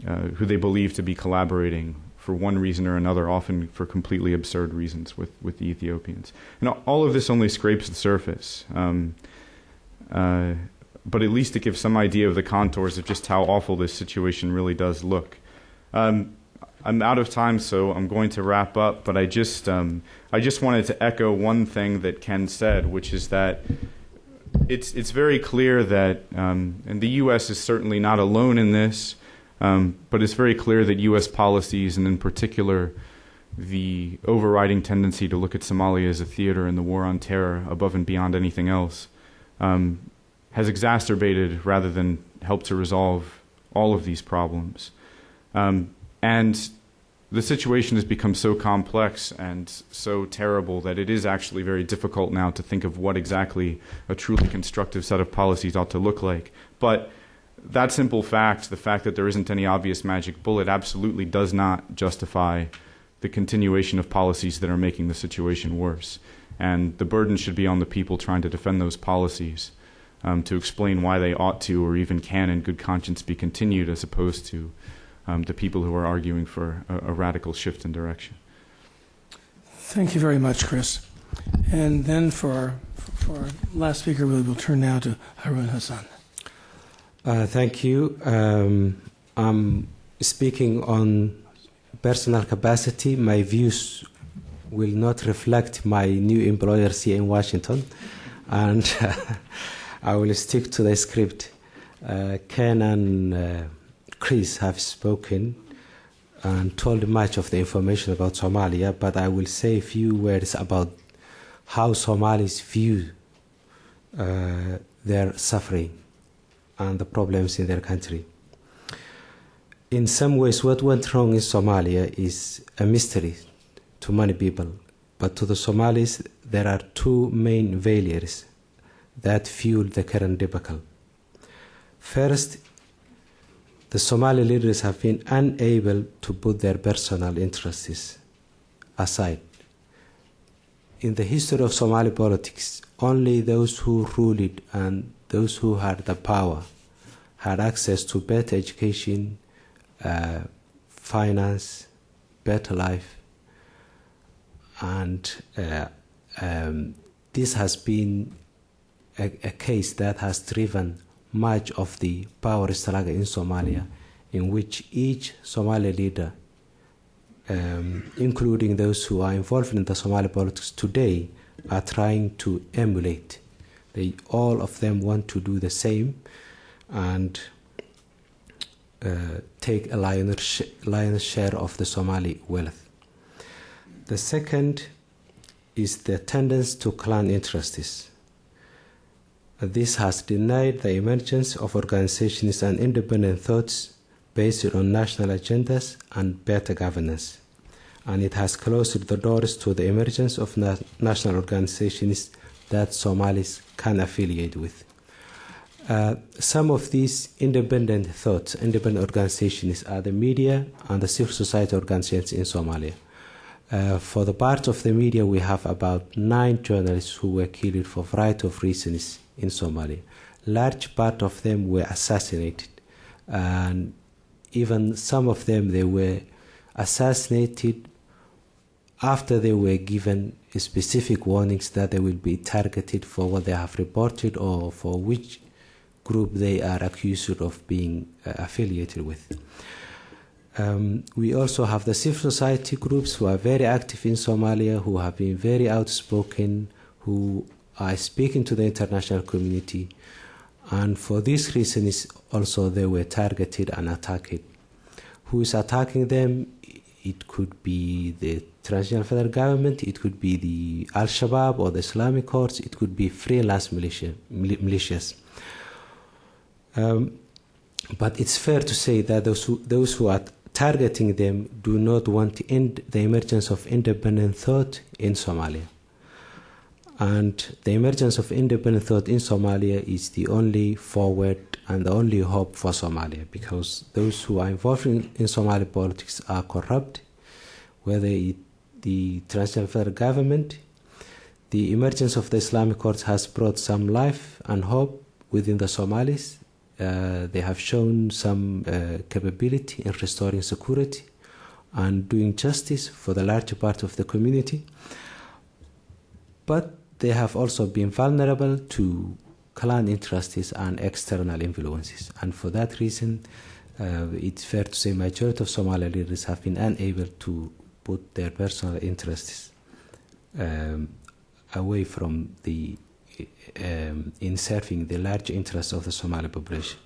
believe to be collaborating for one reason or another, often for completely absurd reasons with the Ethiopians. And all of this only scrapes the surface, but at least it gives some idea of the contours of just how awful this situation really does look. I'm out of time, so I'm going to wrap up, but I just wanted to echo one thing that Ken said, which is that it's very clear that, and the U.S. is certainly not alone in this, but it's very clear that U.S. policies, and in particular the overriding tendency to look at Somalia as a theater in the war on terror above and beyond anything else, has exacerbated rather than helped to resolve all of these problems. And the situation has become so complex and so terrible that it is actually very difficult now to think of what exactly a truly constructive set of policies ought to look like. But that simple fact, the fact that there isn't any obvious magic bullet, absolutely does not justify the continuation of policies that are making the situation worse. And the burden should be on the people trying to defend those policies to explain why they ought to or even can in good conscience be continued, as opposed to the people who are arguing for a radical shift in direction.
Thank you very much, Chris. And then for our last speaker, we will turn now to Harun Hassan.
Thank you. I'm speaking on personal capacity. My views will not reflect my new employers here in Washington, and I will stick to the script. Ken and Chris have spoken and told much of the information about Somalia, but I will say a few words about how Somalis view their suffering and the problems in their country. In some ways, what went wrong in Somalia is a mystery to many people, but to the Somalis, there are 2 main failures that fuel the current debacle. First, the Somali leaders have been unable to put their personal interests aside. In the history of Somali politics, only those who ruled and those who had the power had access to better education, finance, better life, and this has been a case that has driven much of the power struggle in Somalia, in which each Somali leader, including those who are involved in the Somali politics today, are trying to emulate. All of them want to do the same and take a lion's share of the Somali wealth. The second is the tendency to clan interests. This has denied the emergence of organizations and independent thoughts based on national agendas and better governance. And it has closed the doors to the emergence of national organizations that Somalis can affiliate with. Some of these independent thoughts, independent organizations, are the media and the civil society organizations in Somalia. For the part of the media, we have about 9 journalists who were killed for a variety of reasons in Somalia. Large part of them were assassinated, and even some of them, they were assassinated after they were given specific warnings that they will be targeted for what they have reported or for which group they are accused of being affiliated with. We also have the civil society groups who are very active in Somalia, who have been very outspoken, who are speaking to the international community, and for these reasons also they were targeted and attacked. Who is attacking them? It could be the transitional federal government, it could be the Al-Shabaab or the Islamic Courts, it could be freelance militias. But it's fair to say that those who are targeting them do not want the emergence of independent thought in Somalia. And the emergence of independent thought in Somalia is the only forward and the only hope for Somalia, because those who are involved in Somali politics are corrupt, whether the transitional federal government. The emergence of the Islamic Courts has brought some life and hope within the Somalis. They have shown some capability in restoring security and doing justice for the larger part of the community. But they have also been vulnerable to clan interests and external influences. And for that reason, it's fair to say majority of Somali leaders have been unable to put their personal interests away from in serving the large interests of the Somali population.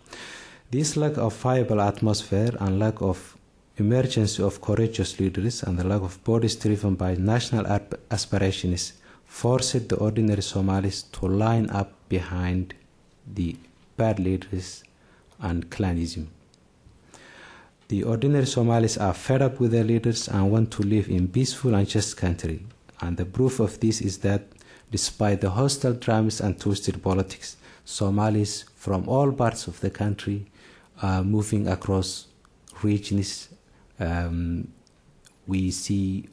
This lack of viable atmosphere and lack of emergence of courageous leaders and the lack of bodies driven by national aspirations forced the ordinary Somalis to line up behind the bad leaders and clanism. The ordinary Somalis are fed up with their leaders and want to live in peaceful and just country. And the proof of this is that despite the hostile dramas and twisted politics, Somalis from all parts of the country are moving across regions. We see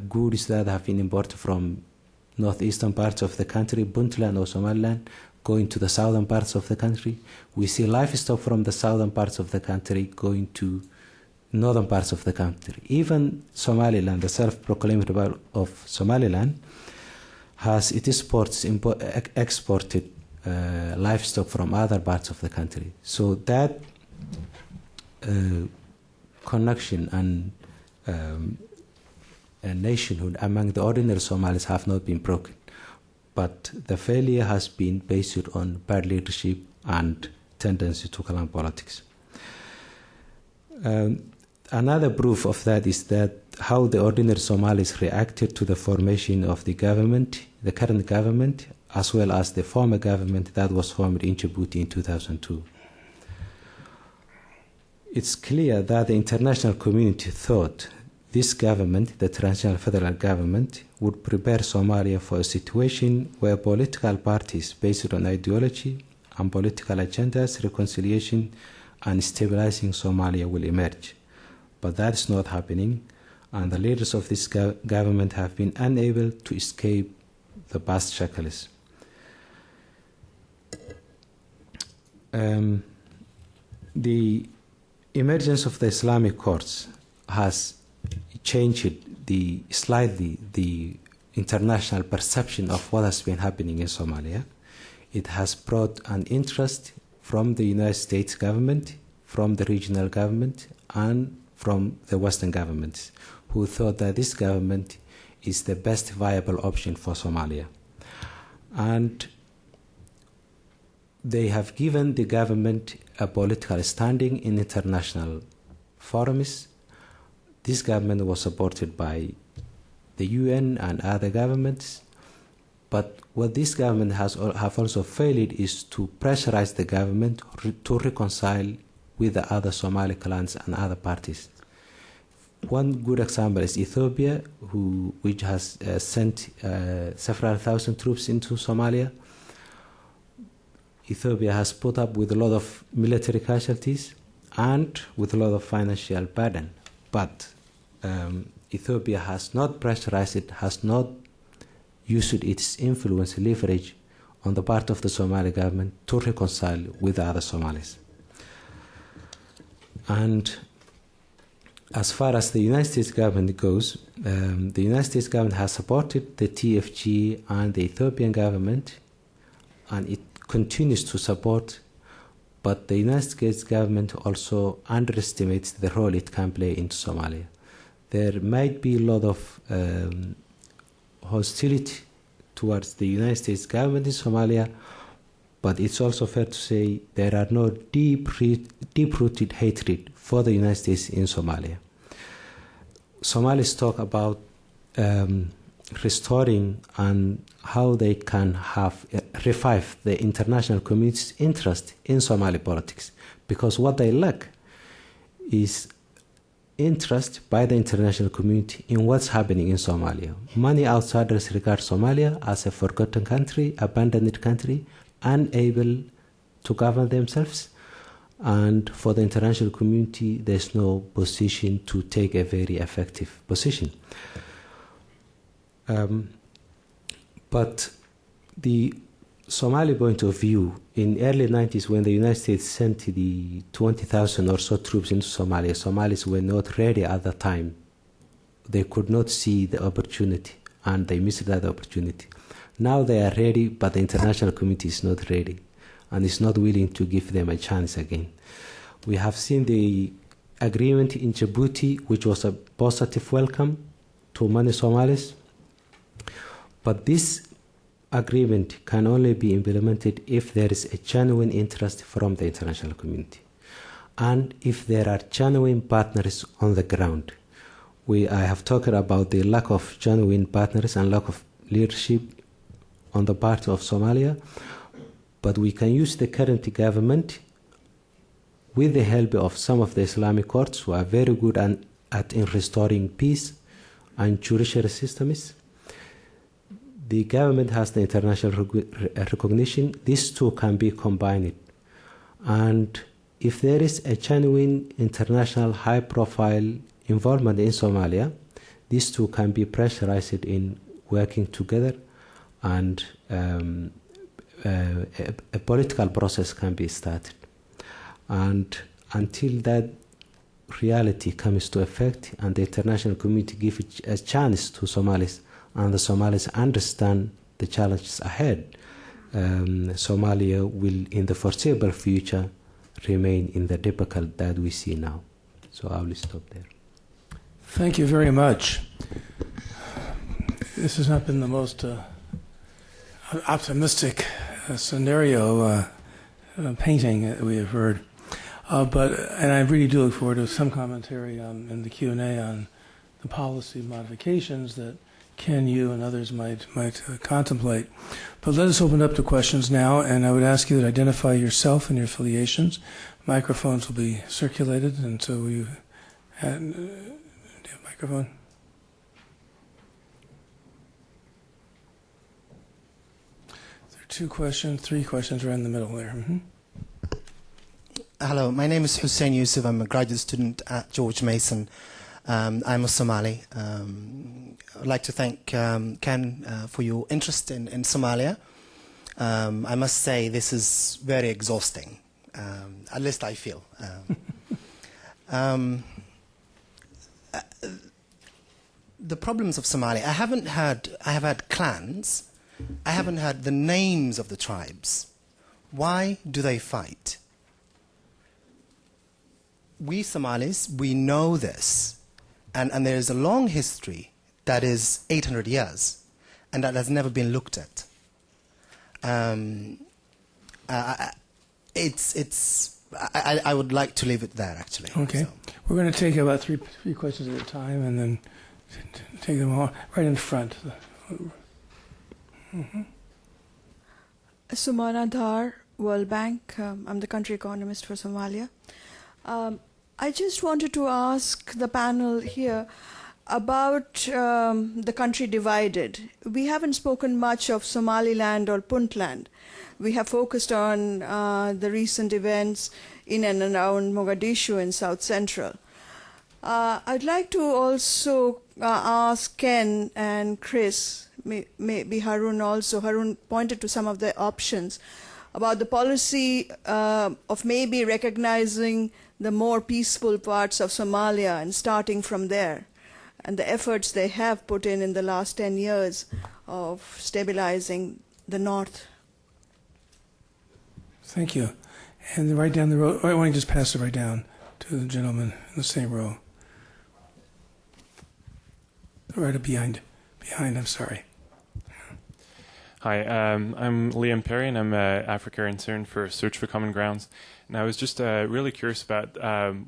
goods that have been imported from northeastern parts of the country, Puntland or Somaliland, going to the southern parts of the country. We see livestock from the southern parts of the country going to northern parts of the country. Even Somaliland, the self-proclaimed Republic of Somaliland, has its ports exported livestock from other parts of the country. So that connection and nationhood among the ordinary Somalis have not been broken. But the failure has been based on bad leadership and tendency to clan politics. Another proof of that is that how the ordinary Somalis reacted to the formation of the government, the current government, as well as the former government that was formed in Djibouti in 2002. It's clear that the international community thought this government, the transitional federal government, would prepare Somalia for a situation where political parties based on ideology and political agendas, reconciliation, and stabilizing Somalia will emerge. But that is not happening, and the leaders of this government have been unable to escape the past shackles. The emergence of the Islamic Courts has changed slightly the international perception of what has been happening in Somalia. It has brought an interest from the United States government, from the regional government, and from the Western governments, who thought that this government is the best viable option for Somalia. And they have given the government a political standing in international forums. This government was supported by the UN and other governments, but what this government have also failed is to pressurize the government to reconcile with the other Somali clans and other parties. One good example is Ethiopia, which has sent several thousand troops into Somalia. Ethiopia has put up with a lot of military casualties and with a lot of financial burden. But Ethiopia has not pressurized it, has not used its influence and leverage on the part of the Somali government to reconcile with the other Somalis. And as far as the United States government goes, the United States government has supported the TFG and the Ethiopian government, and it continues to support, but the United States government also underestimates the role it can play in Somalia. There might be a lot of hostility towards the United States government in Somalia, but it's also fair to say there are no deep-rooted hatred for the United States in Somalia. Somalis talk about restoring and how they can revive the international community's interest in Somali politics, because what they lack is interest by the international community in what's happening in Somalia. Many outsiders regard Somalia as a forgotten country, abandoned country, unable to govern themselves, and for the international community there's no position to take a very effective position. But the Somali point of view, in early 90s when the United States sent the 20,000 or so troops into Somalia, Somalis were not ready at the time. They could not see the opportunity and they missed that opportunity. Now they are ready, but the international community is not ready and is not willing to give them a chance again. We have seen the agreement in Djibouti, which was a positive welcome to many Somalis, but this agreement can only be implemented if there is a genuine interest from the international community and if there are genuine partners on the ground. I have talked about the lack of genuine partners and lack of leadership on the part of Somalia, but we can use the current government with the help of some of the Islamic courts who are very good at restoring peace and judicial systems. The government has the international recognition. These two can be combined. And if there is a genuine international high-profile involvement in Somalia, these two can be pressurized in working together, and a political process can be started. And until that reality comes to effect and the international community gives a chance to Somalis, and the Somalis understand the challenges ahead, Somalia will, in the foreseeable future, remain in the debacle that we see now. So I will stop there.
Thank you very much. This has not been the most optimistic scenario painting that we have heard, and I really do look forward to some commentary in the Q&A on the policy modifications that Ken, you, and others might contemplate. But let us open up to questions now, and I would ask you to identify yourself and your affiliations. Microphones will be circulated, and so do you have a microphone? There are 2 questions, 3 questions right in the middle there. Mm-hmm.
Hello, my name is Hussein Yusuf. I'm a graduate student at George Mason. I'm a Somali. I'd like to thank Ken for your interest in Somalia. I must say this is very exhausting, at least I feel. The problems of Somalia, I have had clans. I haven't had the names of the tribes. Why do they fight? We Somalis, we know this, and there is a long history that is 800 years, and that has never been looked at. I would like to leave it there, actually.
Okay.
So.
We're going to take about three questions at a time, and then take them all right in front.
Sumana Dhar, World Bank. I'm the country economist for Somalia. I just wanted to ask the panel here about the country divided. We haven't spoken much of Somaliland or Puntland. We have focused on the recent events in and around Mogadishu in South Central. I'd like to also ask Ken and Chris, maybe Harun also. Harun pointed to some of the options about the policy of maybe recognizing the more peaceful parts of Somalia and starting from there, and the efforts they have put in the last 10 years of stabilizing the north.
Thank you. And right down the road, why don't you just pass it right down to the gentleman in the same row. Right up behind, I'm sorry.
Hi, I'm Liam Perry, and I'm an Africa intern for Search for Common Grounds. And I was just really curious about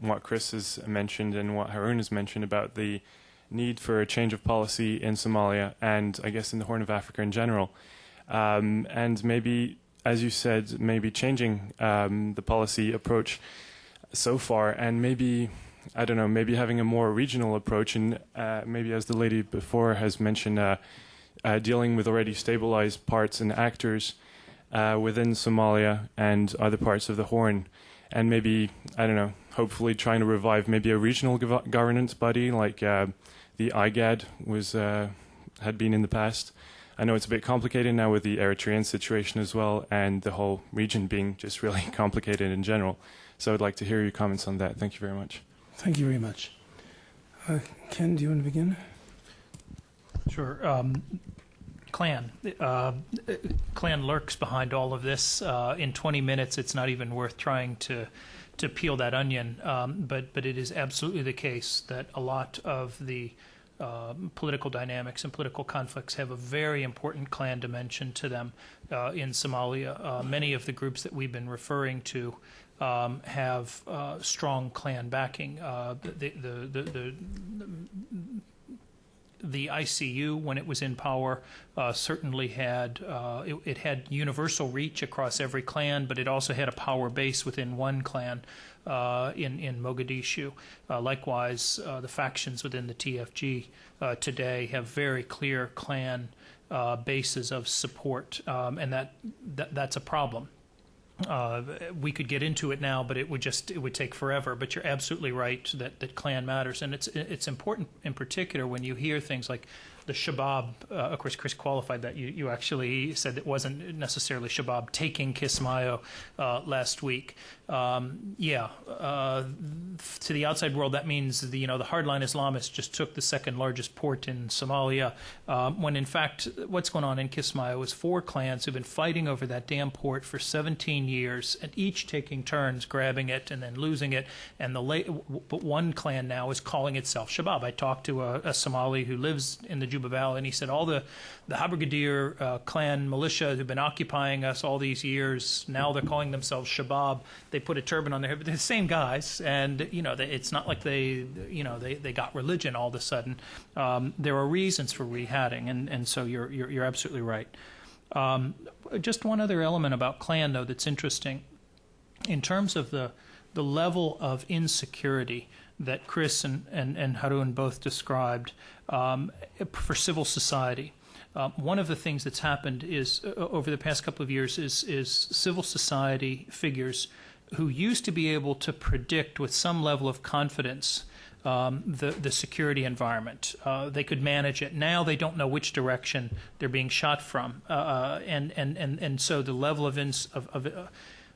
what Chris has mentioned and what Harun has mentioned about the need for a change of policy in Somalia and I guess in the Horn of Africa in general. And maybe, as you said, maybe changing the policy approach so far and maybe, I don't know, maybe having a more regional approach and maybe, as the lady before has mentioned, dealing with already stabilized parts and actors within Somalia and other parts of the Horn, and maybe, I don't know, hopefully trying to revive maybe a regional governance body like the IGAD had been in the past. I know it's a bit complicated now with the Eritrean situation as well, and the whole region being just really complicated in general. So I'd like to hear your comments on that. Thank you very much.
Thank you very much. Ken, do you want to begin?
Sure. Clan lurks behind all of this. In 20 minutes, it's not even worth trying to peel that onion. But it is absolutely the case that a lot of the political dynamics and political conflicts have a very important clan dimension to them in Somalia. Many of the groups that we've been referring to have strong clan backing. The ICU, when it was in power, certainly had it had universal reach across every clan, but it also had a power base within one clan in Mogadishu. Likewise, the factions within the TFG today have very clear clan bases of support, and that's a problem. We could get into it now, but it would take forever. But you're absolutely right that clan matters, and it's important in particular when you hear things like the Shabab. Of course, Chris qualified that. You actually said it wasn't necessarily Shabab taking Kismayo last week. To the outside world, that means the hardline Islamists just took the second largest port in Somalia, when in fact what's going on in Kismayo is 4 clans who've been fighting over that damn port for 17 years, and each taking turns grabbing it and then losing it. And but one clan now is calling itself Shabab. I talked to a Somali who lives in the Juba Valley, and he said all the Habergadir clan militia who've been occupying us all these years, now they're calling themselves Shabab. They put a turban on their head, but they're the same guys, and it's not like they got religion all of a sudden. There are reasons for rehatting, and so you're absolutely right. Just one other element about clan, though, that's interesting. In terms of the level of insecurity that Chris and Harun both described for civil society, one of the things that's happened is over the past couple of years is civil society figures who used to be able to predict with some level of confidence the security environment. They could manage it. Now they don't know which direction they're being shot from, and so the level of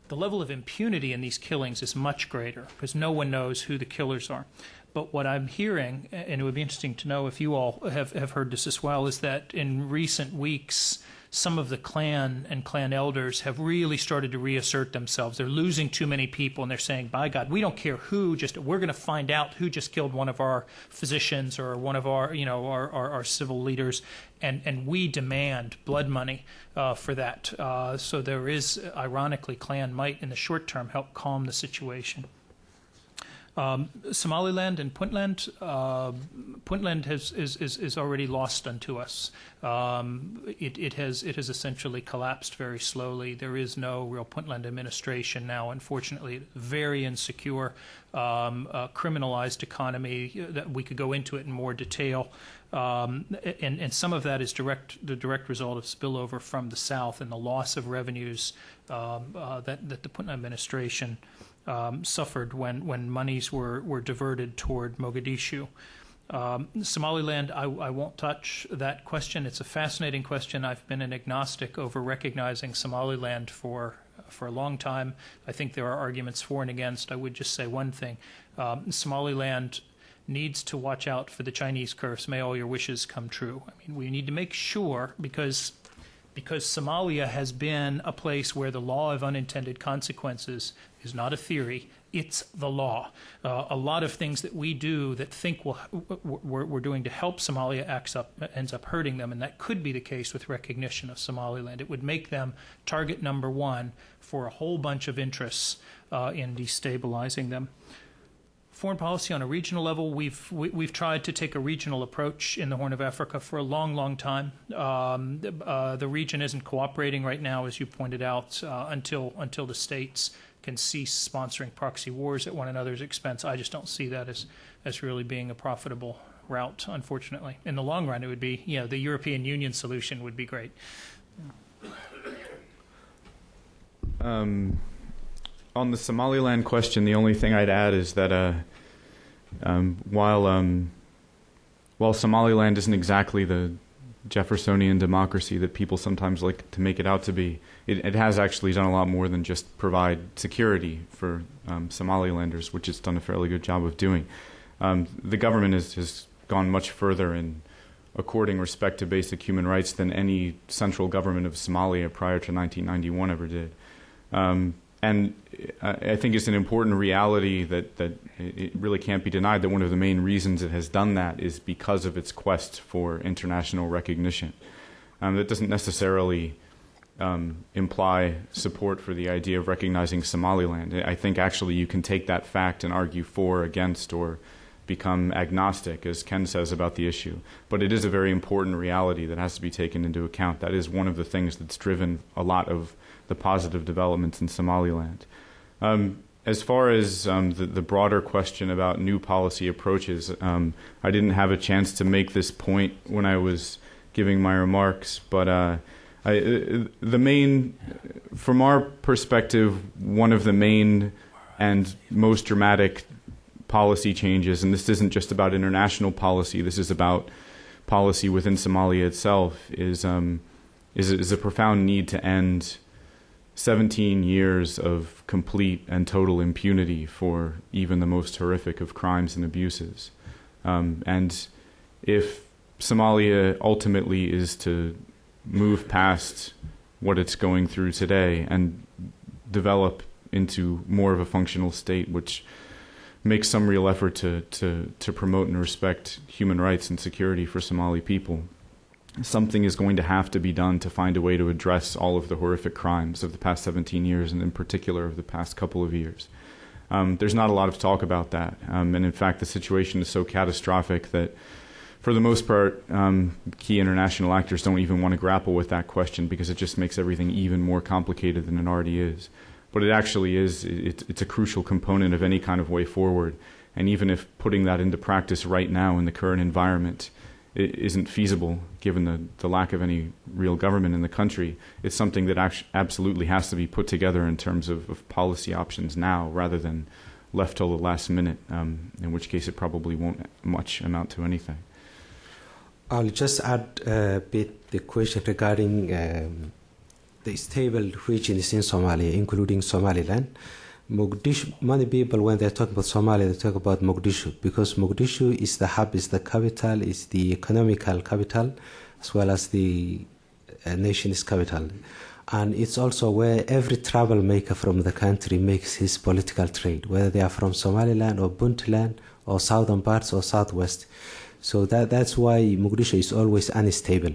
the level of impunity in these killings is much greater because no one knows who the killers are. But what I'm hearing, and it would be interesting to know if you all have heard this as well, is that in recent weeks, some of the clan and clan elders have really started to reassert themselves. They're losing too many people, and they're saying, by God, we don't care who, just we're going to find out who just killed one of our physicians or one of our, our civil leaders, and we demand blood money for that. So there is, ironically, clan might, in the short term, help calm the situation. Somaliland and Puntland. Puntland is already lost unto us. It has essentially collapsed very slowly. There is no real Puntland administration now. Unfortunately, very insecure, criminalized economy. That we could go into it in more detail. And some of that is the direct result of spillover from the south and the loss of revenues that the Puntland administration suffered when monies were diverted toward Mogadishu. Somaliland, I won't touch that question. It's a fascinating question. I've been an agnostic over recognizing Somaliland for a long time. I think there are arguments for and against. I would just say one thing. Somaliland needs to watch out for the Chinese curse. May all your wishes come true. I mean, we need to make sure, because Somalia has been a place where the law of unintended consequences is not a theory, it's the law. A lot of things that we do that think we're doing to help Somalia ends up hurting them, and that could be the case with recognition of Somaliland. It would make them target number one for a whole bunch of interests in destabilizing them. Foreign policy on a regional level, we've tried to take a regional approach in the Horn of Africa for a long time. The region isn't cooperating right now, as you pointed out, until the states can cease sponsoring proxy wars at one another's expense. I just don't see that as really being a profitable route, unfortunately. In the long run, it would be, the European Union solution would be great.
On the Somaliland question, the only thing I'd add is that while Somaliland isn't exactly the Jeffersonian democracy that people sometimes like to make it out to be, it has actually done a lot more than just provide security for Somalilanders, which it's done a fairly good job of doing. The government has gone much further in according respect to basic human rights than any central government of Somalia prior to 1991 ever did. And I think it's an important reality that it really can't be denied that one of the main reasons it has done that is because of its quest for international recognition. That doesn't necessarily imply support for the idea of recognizing Somaliland. I think actually you can take that fact and argue for, against, or become agnostic, as Ken says about the issue. But it is a very important reality that has to be taken into account. That is one of the things that's driven a lot of the positive developments in Somaliland. As far as the broader question about new policy approaches, I didn't have a chance to make this point when I was giving my remarks, but from our perspective, one of the main and most dramatic policy changes, and this isn't just about international policy, this is about policy within Somalia itself, is a profound need to end 17 years of complete and total impunity for even the most horrific of crimes and abuses. And if Somalia ultimately is to move past what it's going through today and develop into more of a functional state, which makes some real effort to promote and respect human rights and security for Somali people, something is going to have to be done to find a way to address all of the horrific crimes of the past 17 years, and in particular of the past couple of years. There's not a lot of talk about that. And in fact, the situation is so catastrophic that, for the most part, key international actors don't even want to grapple with that question because it just makes everything even more complicated than it already is. But it actually is, it's a crucial component of any kind of way forward. And even if putting that into practice right now in the current environment isn't feasible given the lack of any real government in the country. It's something that absolutely has to be put together in terms of policy options now rather than left till the last minute, in which case it probably won't much amount to anything.
I'll just add a bit the question regarding the stable regions in Somalia, including Somaliland. Mogadishu, many people, when they talk about Somalia, they talk about Mogadishu, because Mogadishu is the hub, is the capital, is the economical capital, as well as the nation's capital. And it's also where every travel maker from the country makes his political trade, whether they are from Somaliland or Puntland or southern parts or southwest. So that's why Mogadishu is always unstable.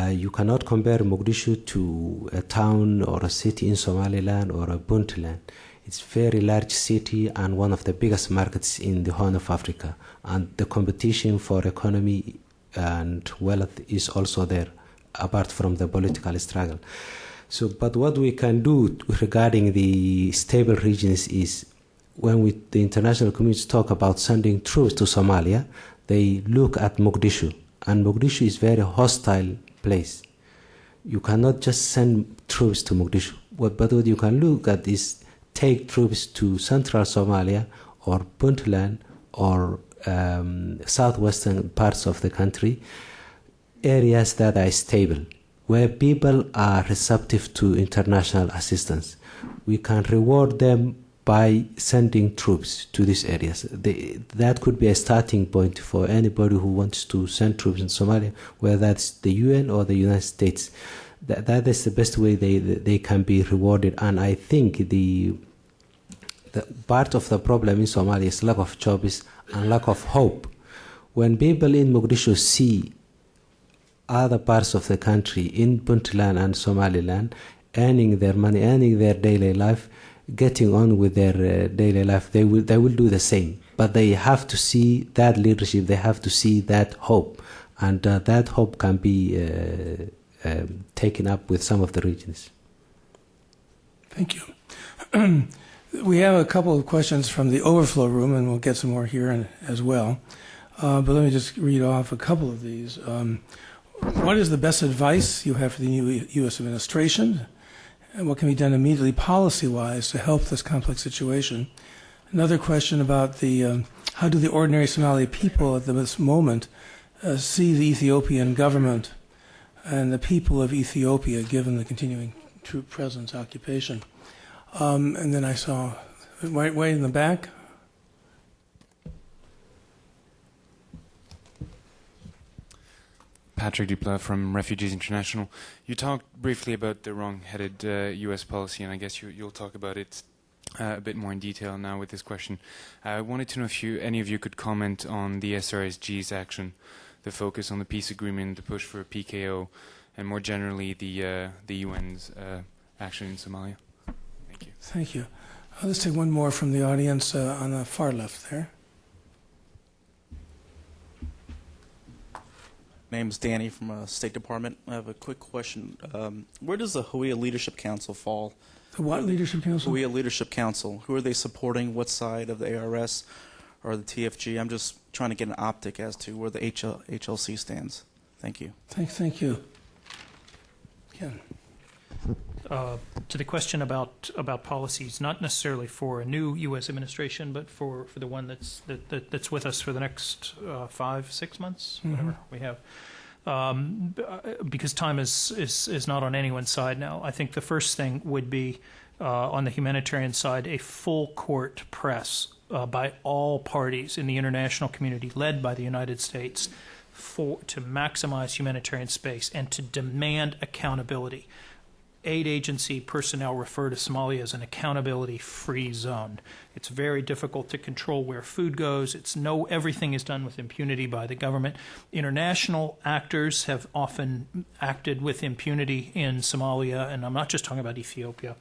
You cannot compare Mogadishu to a town or a city in Somaliland or a Puntland. It's a very large city and one of the biggest markets in the Horn of Africa. And the competition for economy and wealth is also there, apart from the political struggle. So, but what we can do regarding the stable regions is when the international community talk about sending troops to Somalia, they look at Mogadishu. And Mogadishu is a very hostile place. You cannot just send troops to Mogadishu. But what you can look at is take troops to central Somalia or Puntland or southwestern parts of the country, areas that are stable, where people are receptive to international assistance. We can reward them by sending troops to these areas. That could be a starting point for anybody who wants to send troops in Somalia, whether that's the UN or the United States. That is the best way they can be rewarded. And I think the part of the problem in Somalia is lack of jobs and lack of hope. When people in Mogadishu see other parts of the country in Puntland and Somaliland earning their money, earning their daily life, getting on with their daily life, they will do the same. But they have to see that leadership, they have to see that hope. And that hope can be taken up with some of the regions.
Thank you. We have a couple of questions from the overflow room, and we'll get some more here as well. But let me just read off a couple of these. What is the best advice you have for the new U.S. administration? And what can be done immediately policy-wise to help this complex situation? Another question about how do the ordinary Somali people at this moment see the Ethiopian government and the people of Ethiopia given the continuing troop presence, occupation? And then I saw way in the back.
Patrick Dupla from Refugees International. You talked briefly about the wrong-headed U.S. policy, and I guess you'll talk about it a bit more in detail now with this question. I wanted to know if any of you could comment on the SRSG's action, the focus on the peace agreement, the push for a PKO, and more generally the UN's action in Somalia. Thank you.
Thank you. Let's take one more from the audience on the far left there.
My name is Danny from State Department. I have a quick question. Where does the Huia Leadership Council fall?
The what Leadership Council?
Huia Leadership Council. Who are they supporting? What side of the ARS or the TFG? I'm just trying to get an optic as to where the HLC stands. Thank you.
Thank you. Ken.
To the question about policies, not necessarily for a new U.S. administration, but for the one that's with us for the next 5-6 months, whatever we have. Because time is not on anyone's side now. I think the first thing would be on the humanitarian side, a full court press by all parties in the international community, led by the United States, to maximize humanitarian space and to demand accountability. Aid agency personnel refer to Somalia as an accountability-free zone. It's very difficult to control where food goes. Everything is done with impunity by the government. International actors have often acted with impunity in Somalia, and I'm not just talking about Ethiopia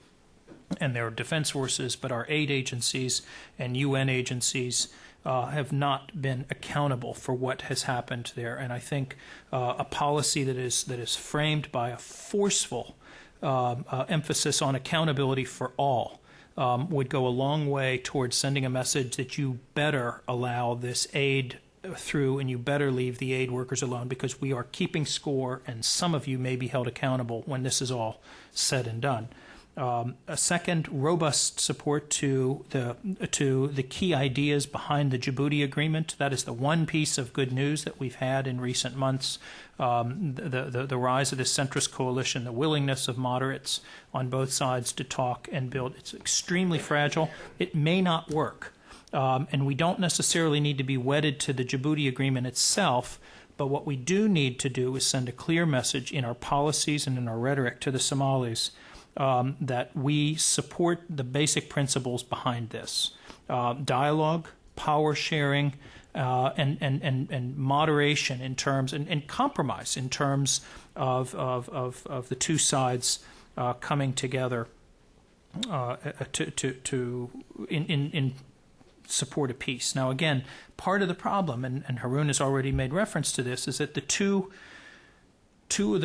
and their defense forces, but our aid agencies and UN agencies have not been accountable for what has happened there. And I think a policy that is framed by a forceful emphasis on accountability for all would go a long way towards sending a message that you better allow this aid through, and you better leave the aid workers alone, because we are keeping score, and some of you may be held accountable when this is all said and done. A second, robust support to the key ideas behind the Djibouti Agreement. That is the one piece of good news that we've had in recent months. The rise of this centrist coalition, the willingness of moderates on both sides to talk and build. It's extremely fragile. It may not work. And we don't necessarily need to be wedded to the Djibouti Agreement itself, but what we do need to do is send a clear message in our policies and in our rhetoric to the Somalis that we support the basic principles behind this. Dialogue, power sharing, and moderation in terms, and compromise in terms of the two sides coming together in support of peace. Now, again, part of the problem, and Harun has already made reference to this, is that the two of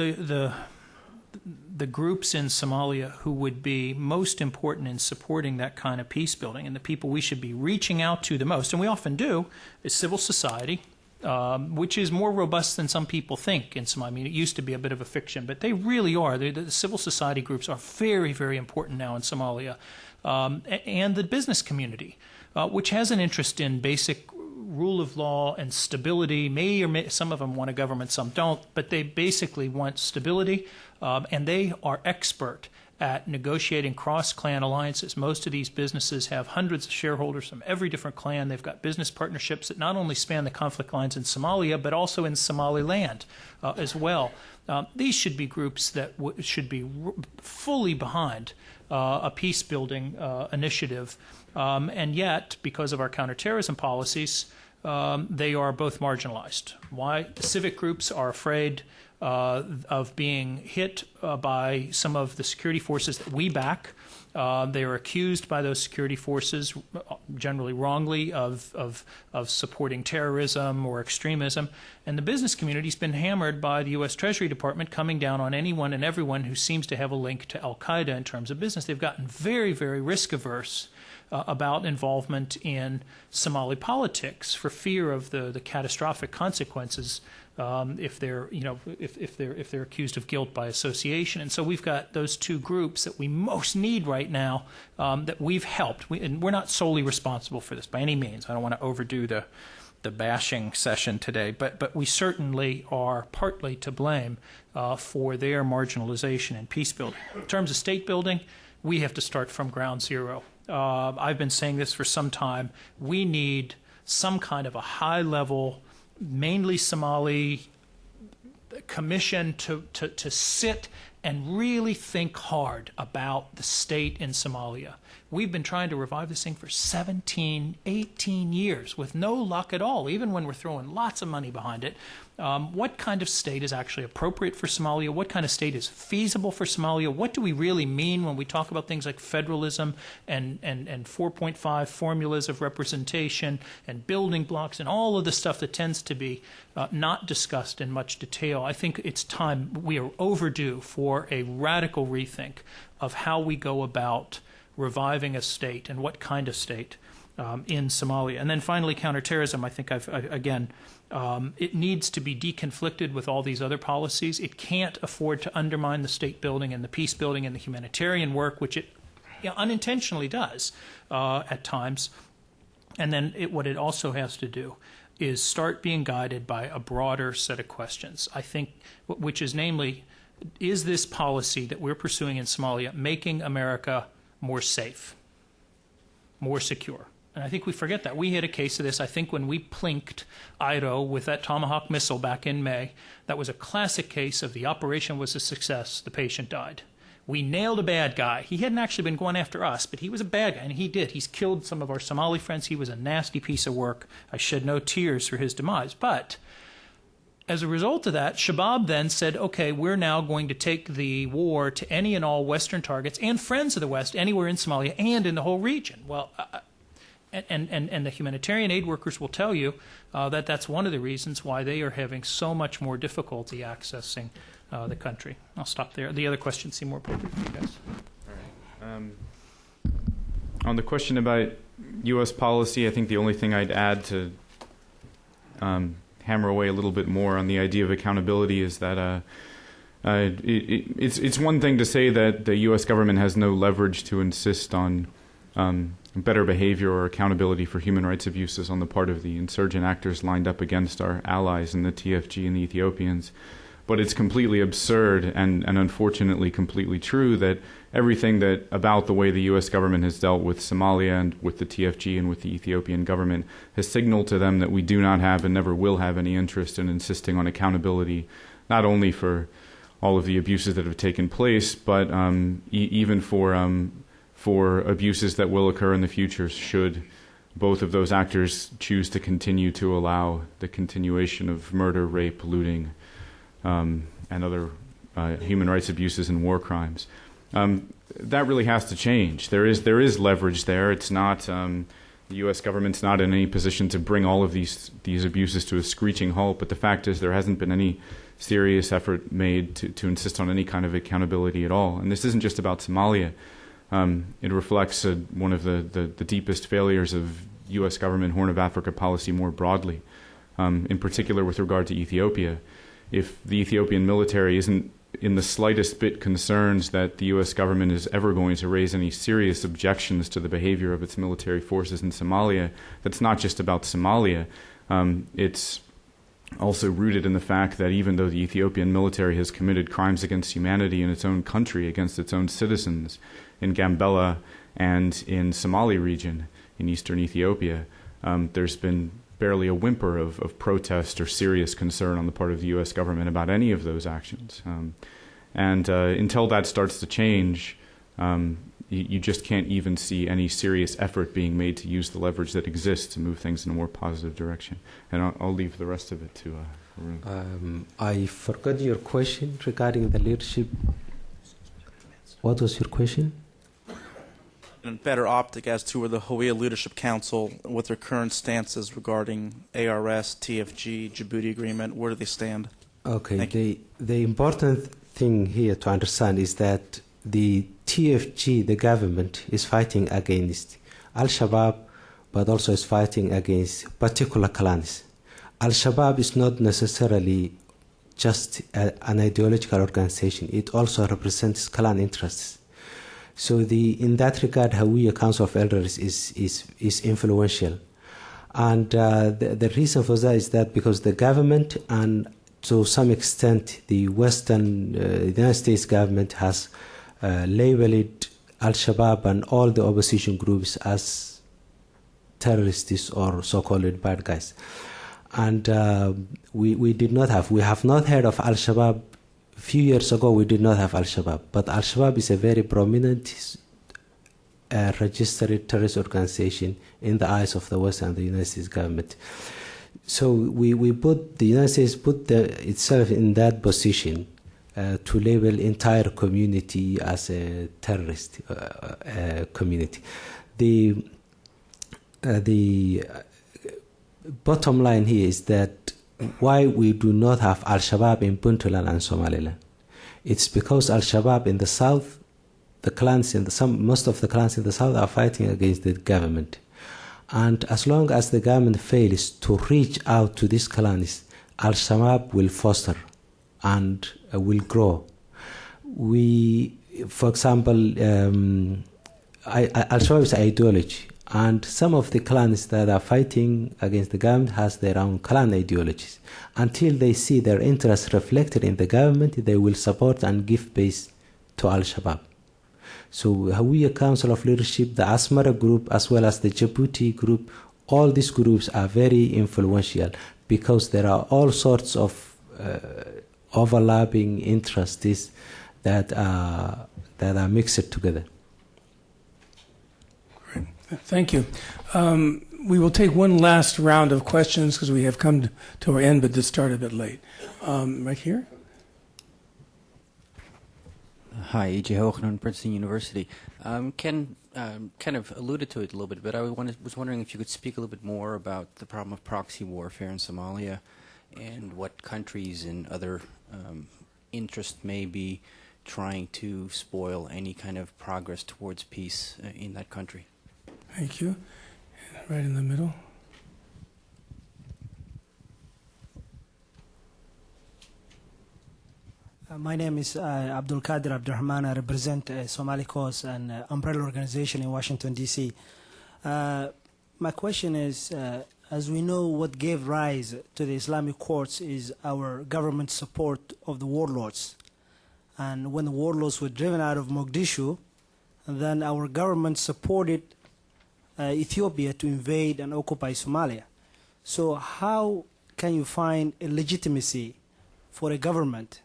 the groups in Somalia who would be most important in supporting that kind of peace building, and the people we should be reaching out to the most, and we often do, is civil society, which is more robust than some people think in Somalia. I mean, it used to be a bit of a fiction, but they really are. The civil society groups are very, very important now in Somalia, and the business community, which has an interest in basic rule of law and stability. Some of them want a government, some don't, but they basically want stability, and they are expert at negotiating cross-clan alliances. Most of these businesses have hundreds of shareholders from every different clan. They've got business partnerships that not only span the conflict lines in Somalia, but also in Somaliland as well. These should be groups that should be fully behind a peace-building initiative, and yet, because of our counterterrorism policies, they are both marginalized. Why? The civic groups are afraid of being hit by some of the security forces that we back. They are accused by those security forces, generally wrongly, of supporting terrorism or extremism. And the business community's been hammered by the U.S. Treasury Department coming down on anyone and everyone who seems to have a link to al-Qaeda in terms of business. They've gotten very, very risk-averse about involvement in Somali politics for fear of the catastrophic consequences if they're accused of guilt by association. And so we've got those two groups that we most need right now that we've helped. And we're not solely responsible for this by any means. I don't want to overdo the bashing session today, but we certainly are partly to blame for their marginalization and peace building. In terms of state building, we have to start from ground zero. I've been saying this for some time. We need some kind of a high-level, mainly Somali commission to sit and really think hard about the state in Somalia. We've been trying to revive this thing for 17, 18 years with no luck at all, even when we're throwing lots of money behind it. What kind of state is actually appropriate for Somalia? What kind of state is feasible for Somalia? What do we really mean when we talk about things like federalism and 4.5 formulas of representation and building blocks and all of the stuff that tends to be not discussed in much detail? I think it's time. We are overdue for a radical rethink of how we go about reviving a state and what kind of state in Somalia. And then finally, counterterrorism. I think it needs to be deconflicted with all these other policies. It can't afford to undermine the state building and the peace building and the humanitarian work, which it unintentionally does at times. And then what it also has to do is start being guided by a broader set of questions, I think, which is namely, is this policy that we're pursuing in Somalia making America more safe, more secure? And I think we forget that. We had a case of this, I think, when we plinked Iro with that Tomahawk missile back in May. That was a classic case of the operation was a success, the patient died. We nailed a bad guy. He hadn't actually been going after us, but he was a bad guy, and he did. He's killed some of our Somali friends. He was a nasty piece of work. I shed no tears for his demise. But as a result of that, Shabab then said, okay, we're now going to take the war to any and all Western targets and friends of the West anywhere in Somalia and in the whole region. Well, and the humanitarian aid workers will tell you that that's one of the reasons why they are having so much more difficulty accessing the country. I'll stop there. The other questions seem more appropriate for you guys.
All right. On the question about U.S. policy, I think the only thing I'd add to hammer away a little bit more on the idea of accountability is that it's one thing to say that the U.S. government has no leverage to insist on better behavior or accountability for human rights abuses on the part of the insurgent actors lined up against our allies in the TFG and the Ethiopians. But it's completely absurd and unfortunately completely true that everything that about the way the U.S. government has dealt with Somalia and with the TFG and with the Ethiopian government has signaled to them that we do not have and never will have any interest in insisting on accountability, not only for all of the abuses that have taken place, but even for abuses that will occur in the future should both of those actors choose to continue to allow the continuation of murder, rape, looting, and other human rights abuses and war crimes. That really has to change. There is leverage there. It's not the U.S. government's not in any position to bring all of these abuses to a screeching halt. But the fact is, there hasn't been any serious effort made to insist on any kind of accountability at all. And this isn't just about Somalia. It reflects one of the deepest failures of U.S. government Horn of Africa policy more broadly, in particular with regard to Ethiopia. If the Ethiopian military isn't in the slightest bit concerns that the U.S. government is ever going to raise any serious objections to the behavior of its military forces in Somalia, that's not just about Somalia. It's also rooted in the fact that even though the Ethiopian military has committed crimes against humanity in its own country, against its own citizens, in Gambela and in Somali region, in eastern Ethiopia, there's been barely a whimper of protest or serious concern on the part of the U.S. government about any of those actions. And until that starts to change, you just can't even see any serious effort being made to use the leverage that exists to move things in a more positive direction. And I'll leave the rest of it to Harun.
I forgot your question regarding the leadership. What was your question?
And better optic as to where the Hawiyah Leadership Council, with their current stances regarding ARS, TFG, Djibouti Agreement, where do they stand?
Okay, the important thing here to understand is that the TFG, the government, is fighting against Al-Shabaab, but also is fighting against particular clans. Al-Shabaab is not necessarily just an ideological organization. It also represents clan interests. So in that regard, Hawiyah Council of Elders is influential. And the reason for that is that because the government and to some extent the the United States government has labeled Al-Shabaab and all the opposition groups as terrorists or so-called bad guys. And we have not heard of Al-Shabaab. A few years ago, we did not have Al-Shabaab, but Al-Shabaab is a very prominent registered terrorist organization in the eyes of the West and the United States government. So the United States put itself in that position to label entire community as a terrorist community. The bottom line here is that why we do not have Al-Shabaab in Puntland and Somaliland. It's because Al-Shabaab in the south, most of the clans in the south are fighting against the government. And as long as the government fails to reach out to these clans, Al-Shabaab will foster and will grow. For example, Al-Shabaab is ideology. And some of the clans that are fighting against the government has their own clan ideologies. Until they see their interests reflected in the government, they will support and give base to Al-Shabaab. So Hawiyah Council of Leadership, the Asmara group, as well as the Djibouti group, all these groups are very influential because there are all sorts of overlapping interests that are mixed together.
Thank you. We will take one last round of questions because we have come to our end, but did start a bit late. Right here.
Hi, E.J. Hoogland, Princeton University. Ken kind of alluded to it a little bit, but I was wondering if you could speak a little bit more about the problem of proxy warfare in Somalia and what countries and other interests may be trying to spoil any kind of progress towards peace in that country.
Thank you. Right in the middle.
My name is Abdul Qadir Abdurrahman. I represent Somali Courts, an umbrella organization in Washington, D.C. My question is, as we know, what gave rise to the Islamic Courts is our government support of the warlords. And when the warlords were driven out of Mogadishu, then our government supported Ethiopia to invade and occupy Somalia. So how can you find a legitimacy for a government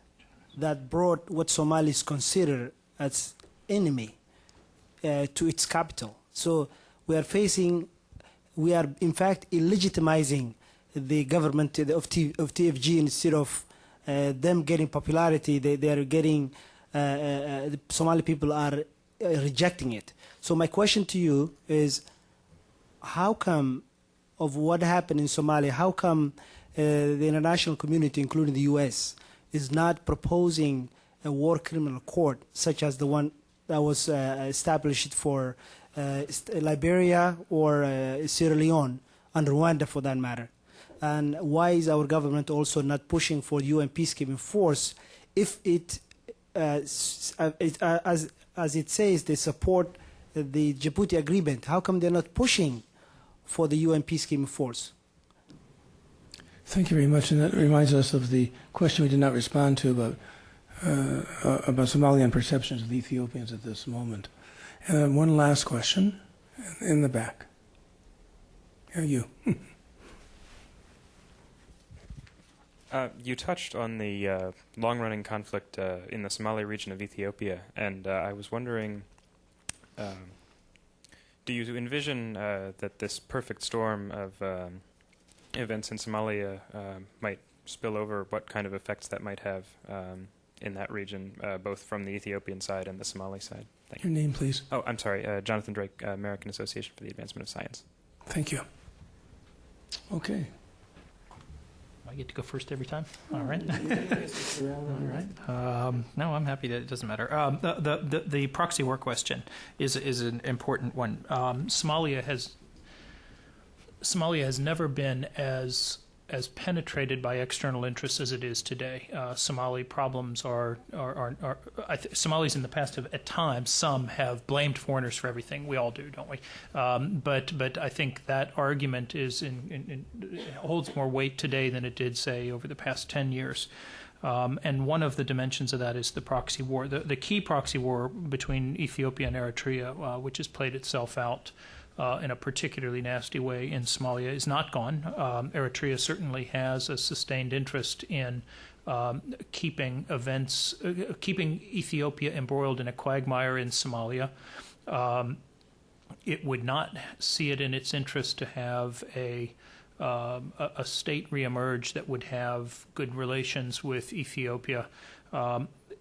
that brought what Somalis consider as enemy to its capital? So we are in fact illegitimizing the government of TFG. Instead of them getting popularity, they are getting, the Somali people are rejecting it. So my question to you is, how come, of what happened in Somalia, how come the international community, including the U.S., is not proposing a war criminal court such as the one that was established for Liberia or Sierra Leone, and Rwanda for that matter? And why is our government also not pushing for UN peacekeeping force if it, as it says, they support the Djibouti agreement? How come they're not pushing for the UN peacekeeping force?
Thank you very much, and that reminds us of the question we did not respond to about Somalian perceptions of the Ethiopians at this moment. And then one last question in the back. You.
You touched on the long-running conflict in the Somali region of Ethiopia, and I was wondering, do you envision that this perfect storm of events in Somalia might spill over? What kind of effects that might have in that region, both from the Ethiopian side and the Somali side? Thank you.
Your name, please.
Oh, I'm sorry, Jonathan Drake, American Association for the Advancement of Science.
Thank you. Okay.
I get to go first every time? All right. All right. No, I'm happy that it doesn't matter. The proxy war question is an important one. Somalia has never been as penetrated by external interests as it is today. Somali problems Somalis in the past have, at times, some have blamed foreigners for everything. We all do, don't we? But I think that argument holds more weight today than it did, say, over the past 10 years. And one of the dimensions of that is the proxy war. The key proxy war between Ethiopia and Eritrea, which has played itself out in a particularly nasty way in Somalia, is not gone. Eritrea certainly has a sustained interest in keeping Ethiopia embroiled in a quagmire in Somalia. It would not see it in its interest to have a state reemerge that would have good relations with Ethiopia.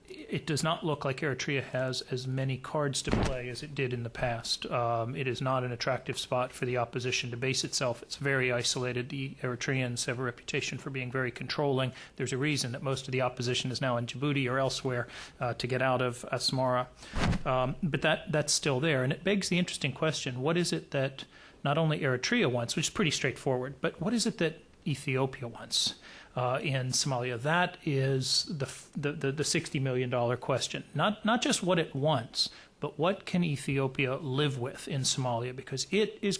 It does not look like Eritrea has as many cards to play as it did in the past. It is not an attractive spot for the opposition to base itself. It's very isolated. The Eritreans have a reputation for being very controlling. There's a reason that most of the opposition is now in Djibouti or elsewhere to get out of Asmara. But that's still there. And it begs the interesting question, what is it that not only Eritrea wants, which is pretty straightforward, but what is it that Ethiopia wants in Somalia? That is the $60 million question. Not just what it wants, but what can Ethiopia live with in Somalia? Because it is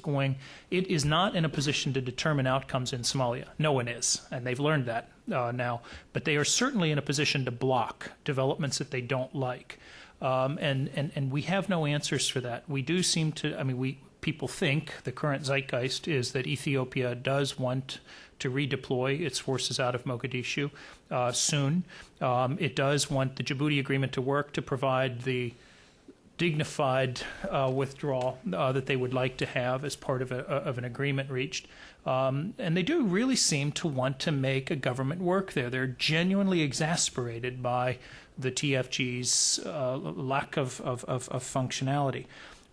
not in a position to determine outcomes in Somalia. No one is, and they've learned that now. But they are certainly in a position to block developments that they don't like. And we have no answers for that. We do seem to, people think the current zeitgeist is that Ethiopia does want to redeploy its forces out of Mogadishu soon. It does want the Djibouti agreement to work to provide the dignified withdrawal that they would like to have as part of an agreement reached. And they do really seem to want to make a government work there. They're genuinely exasperated by the TFG's lack of functionality.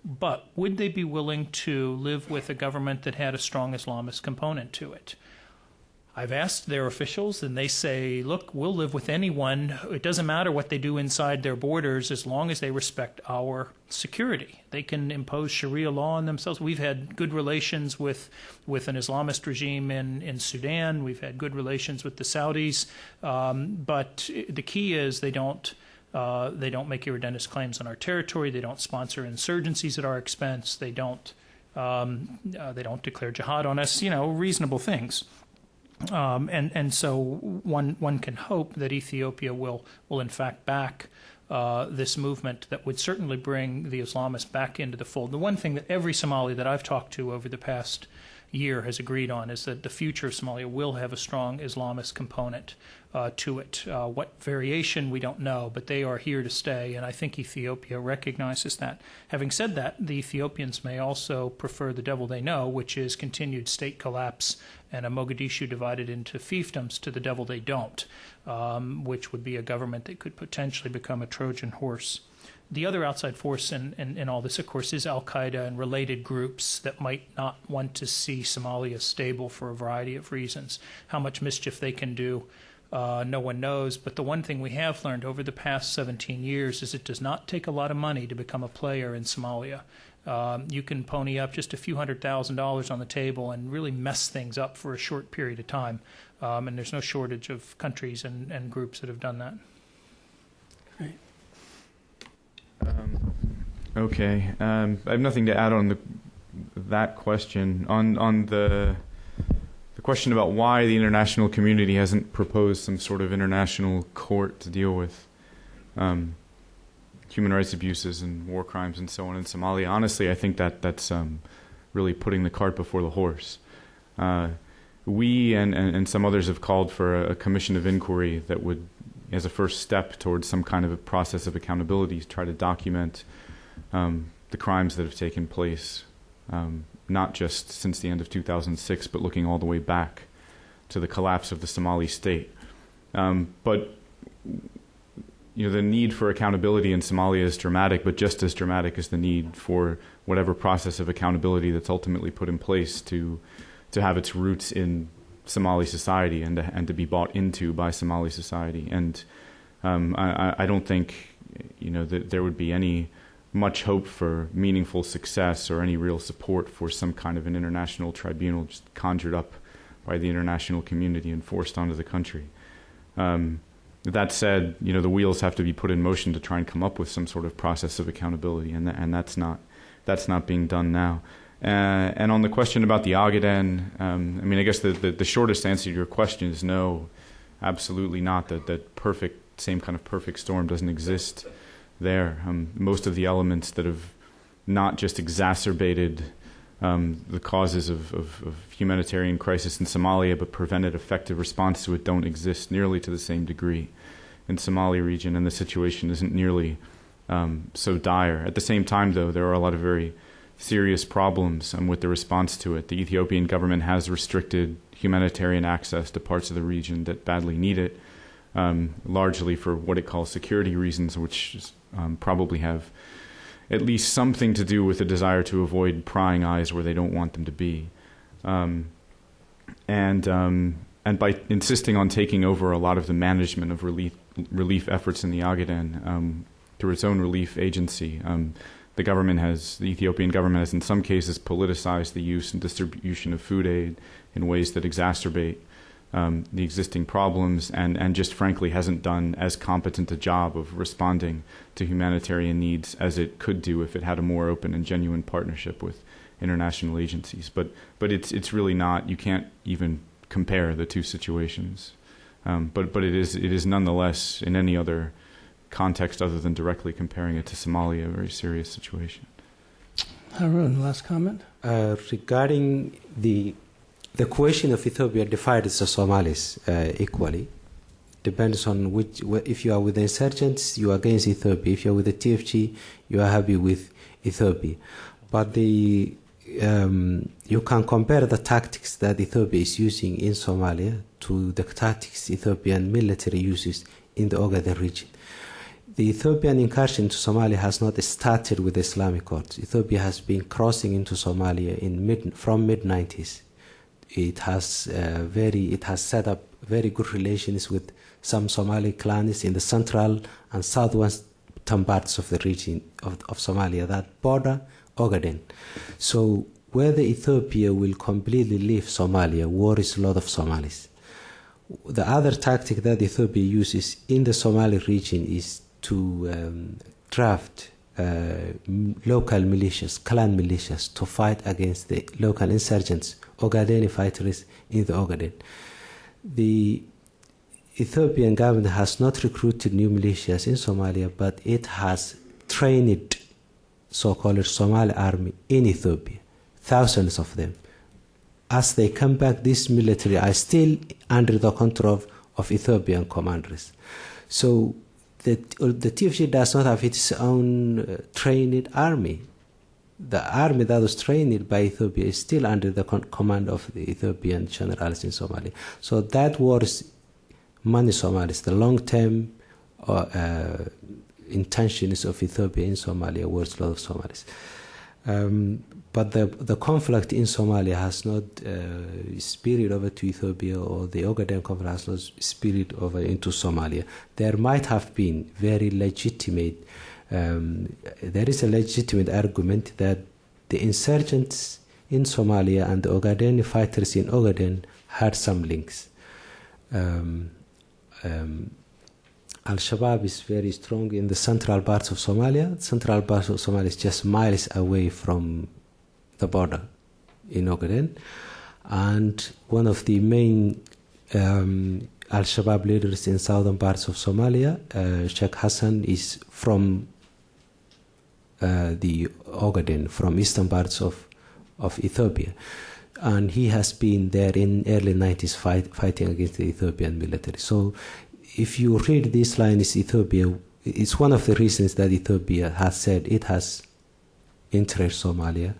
But would they be willing to live with a government that had a strong Islamist component to it? I've asked their officials, and they say, look, we'll live with anyone. It doesn't matter what they do inside their borders as long as they respect our security. They can impose Sharia law on themselves. We've had good relations with an Islamist regime in Sudan. We've had good relations with the Saudis. But the key is they don't make irredentist claims on our territory. They don't sponsor insurgencies at our expense. They don't declare jihad on us, reasonable things. And so one can hope that Ethiopia will in fact back this movement that would certainly bring the Islamists back into the fold. The one thing that every Somali that I've talked to over the past year has agreed on is that the future of Somalia will have a strong Islamist component to it. What variation, we don't know, but they are here to stay, and I think Ethiopia recognizes that. Having said that, the Ethiopians may also prefer the devil they know, which is continued state collapse and a Mogadishu divided into fiefdoms, to the devil they don't, which would be a government that could potentially become a Trojan horse. The other outside force in all this, of course, is al-Qaeda and related groups that might not want to see Somalia stable for a variety of reasons. How much mischief they can do, no one knows. But the one thing we have learned over the past 17 years is it does not take a lot of money to become a player in Somalia. You can pony up just a few $100,000 on the table and really mess things up for a short period of time. And there's no shortage of countries and groups that have done that.
Great.
Okay. I have nothing to add on that question. On the question about why the international community hasn't proposed some sort of international court to deal with human rights abuses and war crimes and so on in Somalia. Honestly, I think that's really putting the cart before the horse. We and some others have called for a commission of inquiry that would, as a first step towards some kind of a process of accountability, try to document the crimes that have taken place, not just since the end of 2006, but looking all the way back to the collapse of the Somali state. But the need for accountability in Somalia is dramatic, but just as dramatic is the need for whatever process of accountability that's ultimately put in place to have its roots in Somali society and to be bought into by Somali society. And I don't think that there would be any much hope for meaningful success or any real support for some kind of an international tribunal just conjured up by the international community and forced onto the country. That said, the wheels have to be put in motion to try and come up with some sort of process of accountability, and that's not being done now. And on the question about the Ogaden, I guess the shortest answer to your question is no, absolutely not. That same kind of perfect storm doesn't exist there. Most of the elements that have not just exacerbated the causes of humanitarian crisis in Somalia, but prevented effective response to it, don't exist nearly to the same degree in Somali region, and the situation isn't nearly so dire. At the same time, though, there are a lot of very serious problems with the response to it. The Ethiopian government has restricted humanitarian access to parts of the region that badly need it, largely for what it calls security reasons, which probably have at least something to do with a desire to avoid prying eyes where they don't want them to be. And by insisting on taking over a lot of the management of relief efforts in the Ogaden through its own relief agency, the Ethiopian government has in some cases politicized the use and distribution of food aid in ways that exacerbate the existing problems, and just frankly hasn't done as competent a job of responding to humanitarian needs as it could do if it had a more open and genuine partnership with international agencies. But it's really not. You can't even compare the two situations. But it is nonetheless, in any other context other than directly comparing it to Somalia, a very serious situation.
Harun, last comment?
Regarding the question of Ethiopia divides the Somalis equally. Depends on if you are with the insurgents, you are against Ethiopia. If you are with the TFG, you are happy with Ethiopia. But you can compare the tactics that Ethiopia is using in Somalia to the tactics Ethiopian military uses in the Ogaden region. The Ethiopian incursion into Somalia has not started with the Islamic Courts. Ethiopia has been crossing into Somalia from mid-90s. it has set up very good relations with some Somali clans in the central and southwestern parts of the region of Somalia that border Ogaden. So whether Ethiopia will completely leave Somalia worries a lot of Somalis. The other tactic that Ethiopia uses in the Somali region is to draft local militias, clan militias, to fight against the local insurgents, Ogadeni fighters in the Ogaden. The Ethiopian government has not recruited new militias in Somalia, but it has trained so-called Somali army in Ethiopia, thousands of them. As they come back, this military are still under the control of Ethiopian commanders. So the TFG does not have its own trained army. The army that was trained by Ethiopia is still under the command of the Ethiopian generals in Somalia. So that worries many Somalis. The long-term intentions of Ethiopia in Somalia worries a lot of Somalis. But the conflict in Somalia has not spilled over to Ethiopia, or the Ogaden conflict has not spilled over into Somalia. There might have been very legitimate, there is a legitimate argument that the insurgents in Somalia and the Ogaden fighters in Ogaden had some links. Al-Shabaab is very strong in the central parts of Somalia. Central parts of Somalia is just miles away from the border in Ogaden. And one of the main Al-Shabaab leaders in southern parts of Somalia, Sheikh Hassan, is from the Ogaden, from eastern parts of Ethiopia. And he has been there in early 90s fighting against the Ethiopian military. So if you read this line, it's one of the reasons that Ethiopia has said it has entered Somalia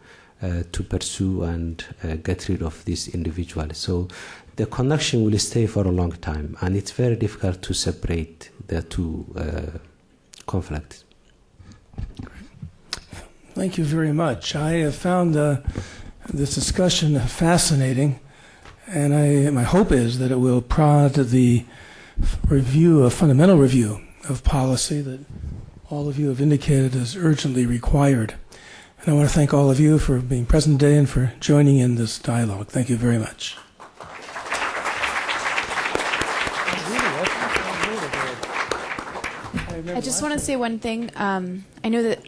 to pursue and get rid of this individual. So the connection will stay for a long time, and it's very difficult to separate the two conflicts.
Thank you very much. I have found this discussion fascinating, and my hope is that it will prod the a fundamental review of policy that all of you have indicated is urgently required. And I want to thank all of you for being present today and for joining in this dialogue. Thank you very much.
I just want to say one thing. I know that